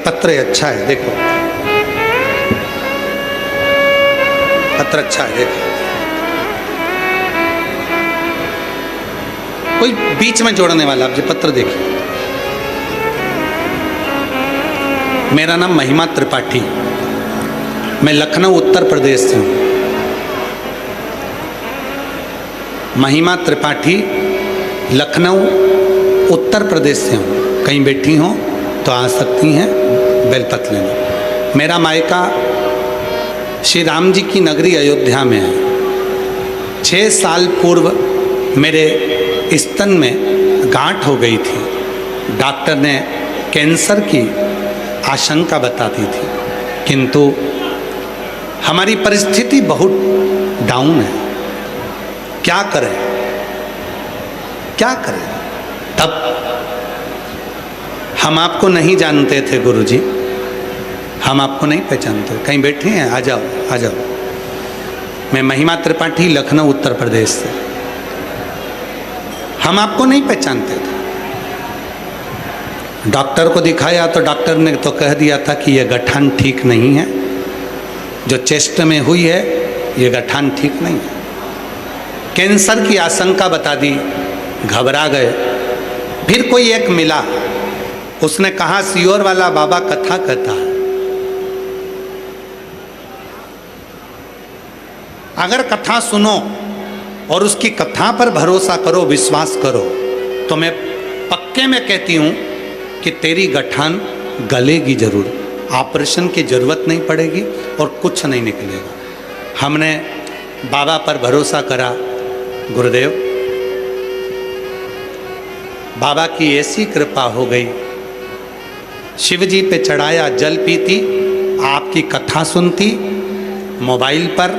पत्र अच्छा है, देखो पत्र अच्छा है, देखो कोई बीच में जोड़ने वाला। आप जो पत्र देखिए, मेरा नाम महिमा त्रिपाठी, मैं लखनऊ उत्तर प्रदेश से हूँ। महिमा त्रिपाठी, लखनऊ उत्तर प्रदेश से हूँ। कहीं बैठी हो तो आ सकती हैं बेलपत लेने। मेरा मायका श्री राम जी की नगरी अयोध्या में है। 6 साल पूर्व मेरे स्तन में गांठ हो गई थी। डॉक्टर ने कैंसर की आशंका बता दी थी, किंतु हमारी परिस्थिति बहुत डाउन है। क्या करें, क्या करें? तब हम आपको नहीं जानते थे गुरुजी, हम आपको नहीं पहचानते। कहीं बैठे हैं? आ जाओ, आ जाओ। मैं महिमा त्रिपाठी, लखनऊ उत्तर प्रदेश से। हम आपको नहीं पहचानते थे। डॉक्टर को दिखाया तो डॉक्टर ने तो कह दिया था कि ये गठान ठीक नहीं है, जो चेस्ट में हुई है ये गठान ठीक नहीं है। कैंसर की आशंका बता दी, घबरा गए। फिर कोई एक मिला, उसने कहा सियोर वाला बाबा कथा कहता है, अगर कथा सुनो और उसकी कथा पर भरोसा करो, विश्वास करो, तो मैं पक्के में कहती हूं कि तेरी गठान गलेगी जरूर, ऑपरेशन की जरूरत नहीं पड़ेगी और कुछ नहीं निकलेगा। हमने बाबा पर भरोसा करा। गुरुदेव, बाबा की ऐसी कृपा हो गई, शिव जी पे चढ़ाया जल पीती, आपकी कथा सुनती मोबाइल पर,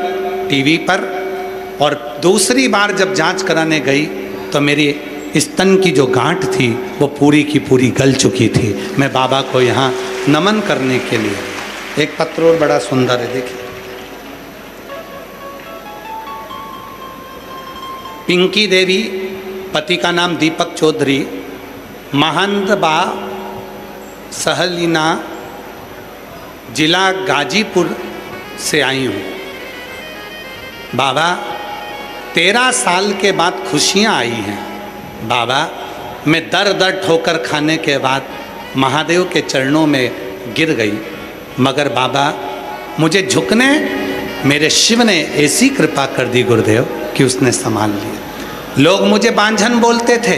टीवी पर, और दूसरी बार जब जांच कराने गई तो मेरी स्तन की जो गांठ थी वो पूरी की पूरी गल चुकी थी। मैं बाबा को यहाँ नमन करने के लिए, एक पत्र और बड़ा सुंदर है, देखिए। पिंकी देवी, पति का नाम दीपक चौधरी, महंत बा सहलीना, जिला गाजीपुर से आई हूँ। बाबा 13 साल के बाद खुशियाँ आई हैं। बाबा, मैं दर दर ठोकर खाने के बाद महादेव के चरणों में गिर गई, मगर बाबा मुझे झुकने मेरे शिव ने ऐसी कृपा कर दी गुरुदेव कि उसने संभाल लिया। लोग मुझे बांझन बोलते थे,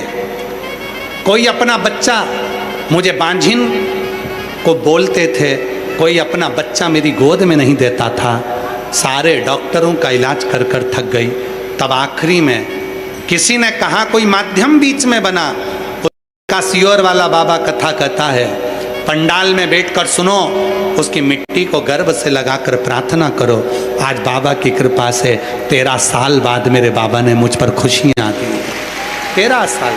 कोई अपना बच्चा मुझे बांझिन को बोलते थे, कोई अपना बच्चा मेरी गोद में नहीं देता था। सारे डॉक्टरों का इलाज कर कर थक गई। तब आखिरी में किसी ने कहा, कोई माध्यम बीच में बना, उसका सियोर वाला बाबा कथा कहता है, पंडाल में बैठकर सुनो, उसकी मिट्टी को गर्भ से लगाकर प्रार्थना करो। आज बाबा की कृपा से 13 साल बाद मेरे बाबा ने मुझ पर खुशियाँ दी। 13 साल।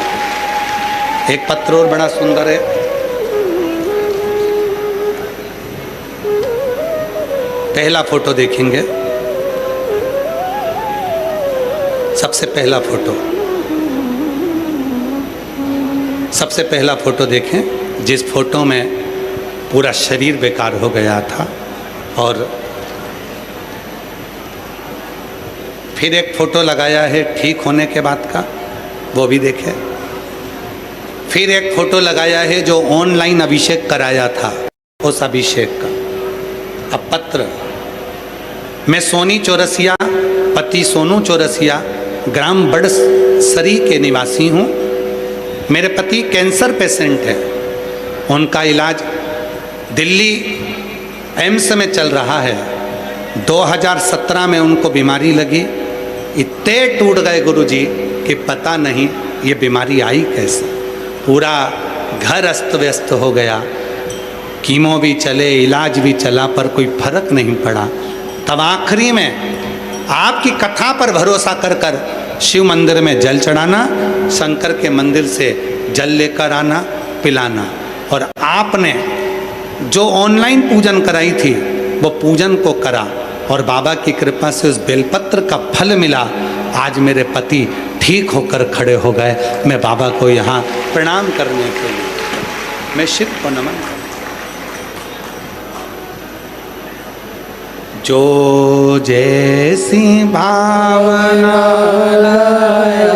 एक पत्र और बड़ा सुंदर है, पहला फोटो देखेंगे। सबसे पहला फोटो देखें, जिस फोटो में पूरा शरीर बेकार हो गया था। और फिर एक फोटो लगाया है ठीक होने के बाद का, वो भी देखें। फिर एक फोटो लगाया है जो ऑनलाइन अभिषेक कराया था, उस अभिषेक का। अब पत्र, मैं सोनी चौरसिया, पति सोनू चौरसिया, ग्राम बड़सरी के निवासी हूँ। मेरे पति कैंसर पेशेंट हैं। उनका इलाज दिल्ली एम्स में चल रहा है। 2017 में उनको बीमारी लगी, इतने टूट गए गुरुजी कि पता नहीं ये बीमारी आई कैसे। पूरा घर अस्त व्यस्त हो गया, कीमो भी चले, इलाज भी चला, पर कोई फर्क नहीं पड़ा। तब आखिरी में आपकी कथा पर भरोसा कर कर शिव मंदिर में जल चढ़ाना, शंकर के मंदिर से जल लेकर आना, पिलाना, और आपने जो ऑनलाइन पूजन कराई थी वो पूजन को करा, और बाबा की कृपा से उस बेलपत्र का फल मिला। आज मेरे पति ठीक होकर खड़े हो गए। मैं बाबा को यहाँ प्रणाम करने के लिए, मैं शिव को नमन करता हूँ। जो जैसी भावना लाया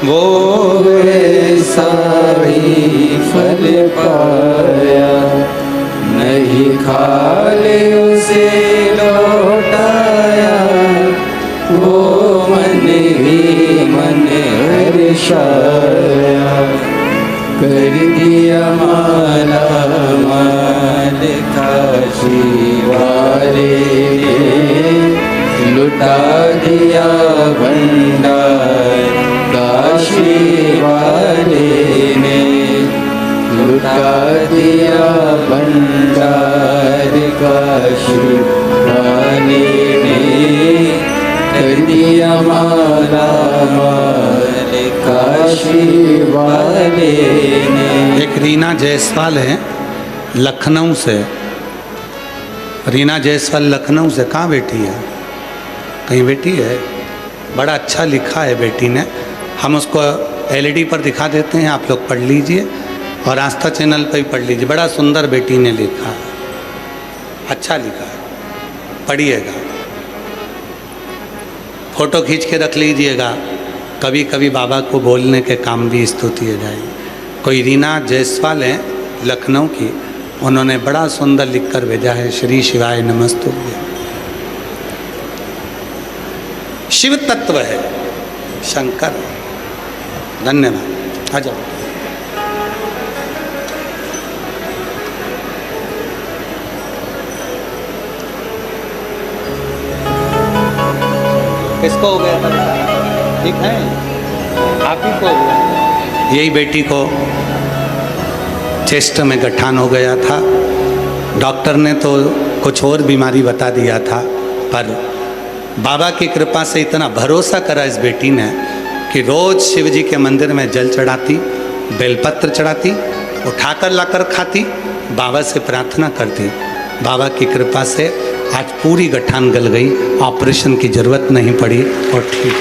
वो वैसा ही फल पाया, नहीं खाले उसे लौटाया, वो मन ही मन हर्षाया। कर दिया माला माल काशी वाले ने, लुटा दिया भंडार काशी वाले ने, लुटा दिया भंडार काशी वाले ने, कर दिया माला माल काशी वाले ने। एक रीना जायसवाल है लखनऊ से। रीना जायसवाल लखनऊ से कहाँ बैठी है? कहीं बैठी है? बड़ा अच्छा लिखा है बेटी ने। हम उसको एलईडी पर दिखा देते हैं, आप लोग पढ़ लीजिए और आस्था चैनल पर ही पढ़ लीजिए। बड़ा सुंदर बेटी ने लिखा है, अच्छा लिखा है, पढ़िएगा, फोटो खींच के रख लीजिएगा, कभी कभी बाबा को बोलने के काम भी स्तुति हो जाएगी। कोई रीना जायसवाल है लखनऊ की, उन्होंने बड़ा सुंदर लिखकर भेजा है, श्री शिवाय नमस्तुभ्यं। शिव तत्व है, शंकर। धन्यवाद। आ जाओ। किसको हो गया था? ठीक है, आप ही को हो गया। यही बेटी को चेस्ट में गठान हो गया था। डॉक्टर ने तो कुछ और बीमारी बता दिया था, पर बाबा की कृपा से इतना भरोसा करा इस बेटी ने कि रोज शिव जी के मंदिर में जल चढ़ाती, बेलपत्र चढ़ाती, उठाकर लाकर खाती, बाबा से प्रार्थना करती। बाबा की कृपा से आज पूरी गठान गल गई, ऑपरेशन की जरूरत नहीं पड़ी और ठीक।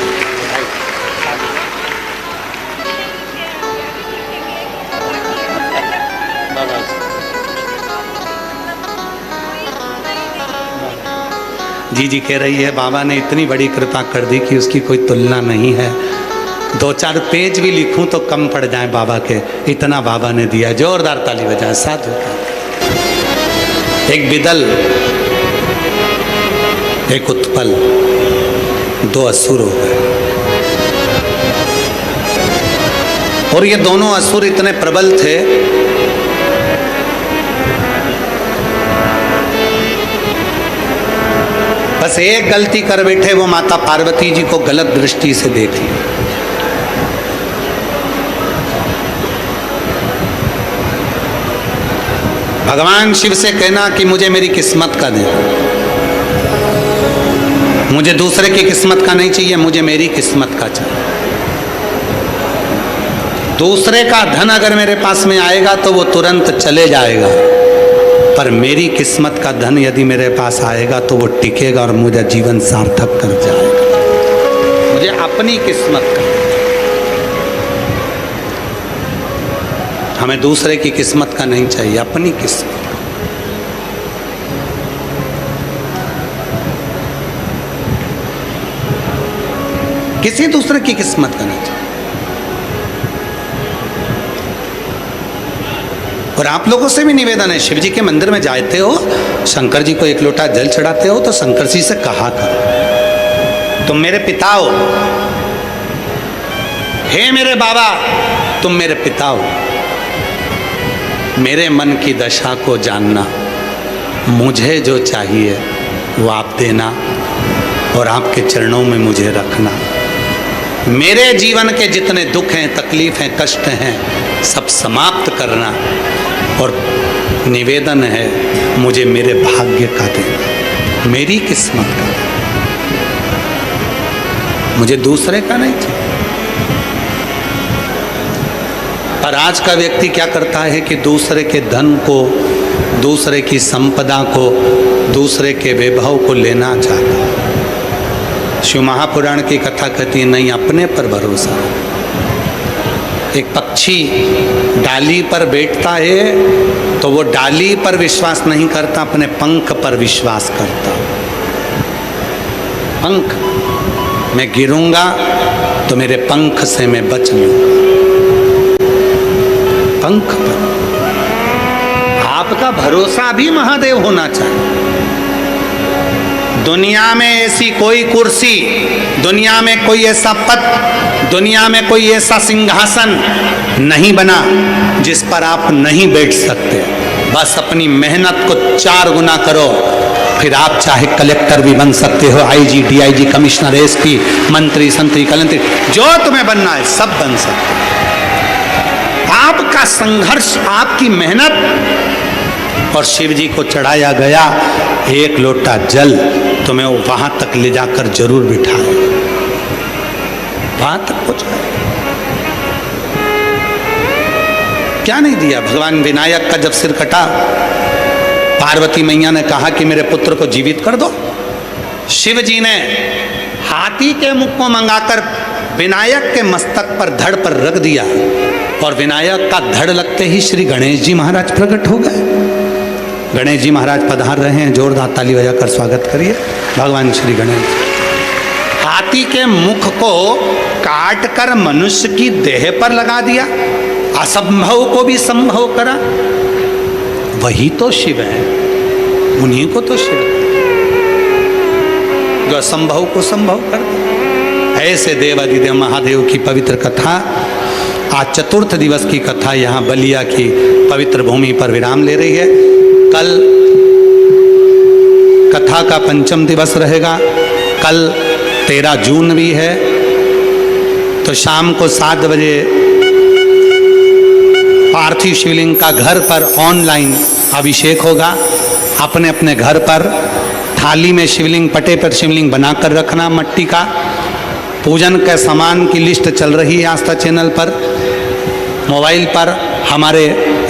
जी जी कह रही है बाबा ने इतनी बड़ी कृपा कर दी कि उसकी कोई तुलना नहीं है। 2-4 पेज भी लिखूं तो कम पड़ जाए बाबा के, इतना बाबा ने दिया। जोरदार ताली बजाए साथ। एक बिदल, एक उत्पल, 2 असुर हो गए और ये दोनों असुर इतने प्रबल थे बस एक गलती कर बैठे, वो माता पार्वती जी को गलत दृष्टि से देख ली। भगवान शिव से कहना कि मुझे मेरी किस्मत का दे, मुझे दूसरे की किस्मत का नहीं चाहिए, मुझे मेरी किस्मत का चाहिए। दूसरे का धन अगर मेरे पास में आएगा तो वो तुरंत चले जाएगा, पर मेरी किस्मत का धन यदि मेरे पास आएगा तो वो टिकेगा और मुझे जीवन सार्थक कर जाएगा। मुझे अपनी किस्मत का, हमें दूसरे की किस्मत का नहीं चाहिए, अपनी किस्मत का। किसी दूसरे की किस्मत का नहीं चाहिए। और आप लोगों से भी निवेदन है, शिव जी के मंदिर में जाते हो, शंकर जी को 1 लोटा जल चढ़ाते हो तो शंकर जी से कहा करो, तुम मेरे पिता हो, हे मेरे बाबा तुम मेरे पिता हो, मेरे मन की दशा को जानना, मुझे जो चाहिए वो आप देना और आपके चरणों में मुझे रखना। मेरे जीवन के जितने दुख हैं, तकलीफ हैं, कष्ट हैं, सब समाप्त करना। और निवेदन है, मुझे मेरे भाग्य का देना, मेरी किस्मत का देना, मुझे दूसरे का नहीं चाहिए। पर आज का व्यक्ति क्या करता है कि दूसरे के धन को, दूसरे की संपदा को, दूसरे के वैभव को लेना चाहता है। शिव महापुराण की कथा कहती है, नहीं, अपने पर भरोसा। एक पक्षी डाली पर बैठता है तो वो डाली पर विश्वास नहीं करता, अपने पंख पर विश्वास करता। पंख, मैं गिरूंगा तो मेरे पंख से मैं बच लूंगा। पंख पर आपका भरोसा भी महादेव होना चाहिए। दुनिया में ऐसी कोई कुर्सी, दुनिया में कोई ऐसा पद, दुनिया में कोई ऐसा सिंहासन नहीं बना जिस पर आप नहीं बैठ सकते। बस अपनी मेहनत को 4 गुना करो, फिर आप चाहे कलेक्टर भी बन सकते हो, आईजी, डीआईजी, कमिश्नर, एसपी, मंत्री, संतरी, कलंत्री, जो तुम्हें बनना है सब बन सकते हो। आपका संघर्ष, आपकी मेहनत। और शिव जी को चढ़ाया गया 1 लोटा जल, तुम्हें वो वहां तक ले जाकर जरूर बिठाए, वहां तक पहुंचाए। क्या नहीं दिया। भगवान विनायक का जब सिर कटा, पार्वती मैया ने कहा कि मेरे पुत्र को जीवित कर दो। शिव जी ने हाथी के मुख को मंगाकर विनायक के मस्तक पर धड़ पर रख दिया और विनायक का धड़ लगते ही श्री गणेश जी महाराज प्रकट हो गए। गणेश जी महाराज पधार रहे हैं, जोरदार ताली बजाकर स्वागत करिए भगवान श्री गणेश। हाथी के मुख को काट कर मनुष्य की देह पर लगा दिया, असंभव को भी संभव करा। वही तो शिव है, उन्हीं को तो शिव जो असंभव को संभव कर दे। ऐसे देवादिदेव महादेव की पवित्र कथा, आज चतुर्थ दिवस की कथा यहाँ बलिया की पवित्र भूमि पर विराम ले रही है। कल कथा का पंचम दिवस रहेगा, कल 13 जून भी है। तो शाम को 7 बजे पार्थिव शिवलिंग का घर पर ऑनलाइन अभिषेक होगा। अपने अपने घर पर थाली में शिवलिंग, पटे पर शिवलिंग बनाकर रखना मट्टी का। पूजन के सामान की लिस्ट चल रही है आस्था चैनल पर, मोबाइल पर, हमारे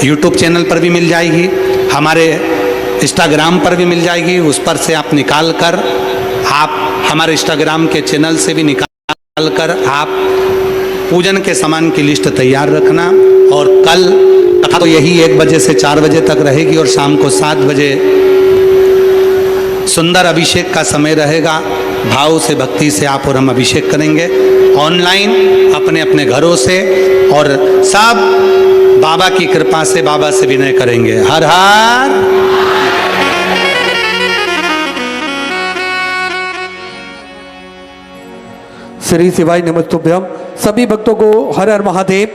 यूट्यूब चैनल पर भी मिल जाएगी, हमारे इंस्टाग्राम पर भी मिल जाएगी। उस पर से आप निकाल कर, आप हमारे इंस्टाग्राम के चैनल से भी निकाल कर आप पूजन के सामान की लिस्ट तैयार रखना। और कल कथा तो यही 1 बजे से 4 बजे तक रहेगी और शाम को 7 बजे सुंदर अभिषेक का समय रहेगा। भाव से, भक्ति से आप और हम अभिषेक करेंगे ऑनलाइन अपने अपने घरों से, और सब बाबा की कृपा से, बाबा से विनय करेंगे। हर हर श्री शिवाय नमस्तुभ्यम। सभी भक्तों को हर हर महादेव।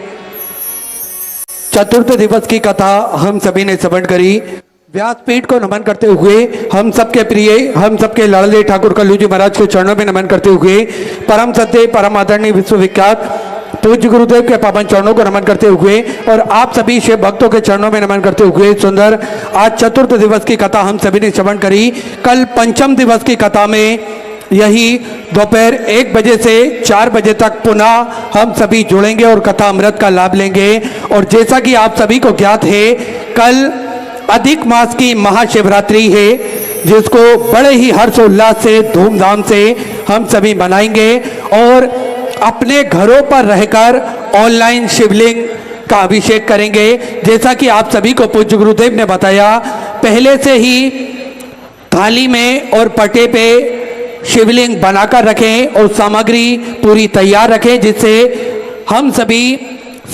चतुर्थ दिवस की कथा हम सभी ने श्रवण करी। व्यासपीठ को नमन करते हुए, हम सबके प्रिय, हम सबके लाडले ठाकुर कल्लू जी महाराज के चरणों में नमन करते हुए, परम सत्य, परम आदरणीय, विश्वविख्यात पूज्य गुरुदेव के पावन चरणों को नमन करते हुए और आप सभी शिव भक्तों के चरणों में नमन करते हुए, सुंदर आज चतुर्थ दिवस की कथा हम सभी ने श्रवण करी। कल पंचम दिवस की कथा में यही दोपहर 1 बजे से 4 बजे तक पुनः हम सभी जुड़ेंगे और कथा अमृत का लाभ लेंगे। और जैसा कि आप सभी को ज्ञात है, कल अधिक मास की महाशिवरात्रि है, जिसको बड़े ही हर्षोल्लास से, धूमधाम से हम सभी मनाएंगे और अपने घरों पर रहकर ऑनलाइन शिवलिंग का अभिषेक करेंगे। जैसा कि आप सभी को पूज्य गुरुदेव ने बताया, पहले से ही थाली में और पटे पे शिवलिंग बनाकर रखें और सामग्री पूरी तैयार रखें, जिससे हम सभी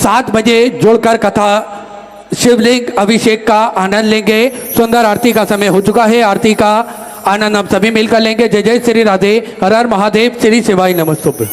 7 बजे जुड़कर कथा शिवलिंग अभिषेक का आनंद लेंगे। सुंदर आरती का समय हो चुका है, आरती का आनंद हम सभी मिलकर लेंगे। जय जय श्री राधे, हर हर महादेव, श्री शिवाय नमस्तुभ्यं।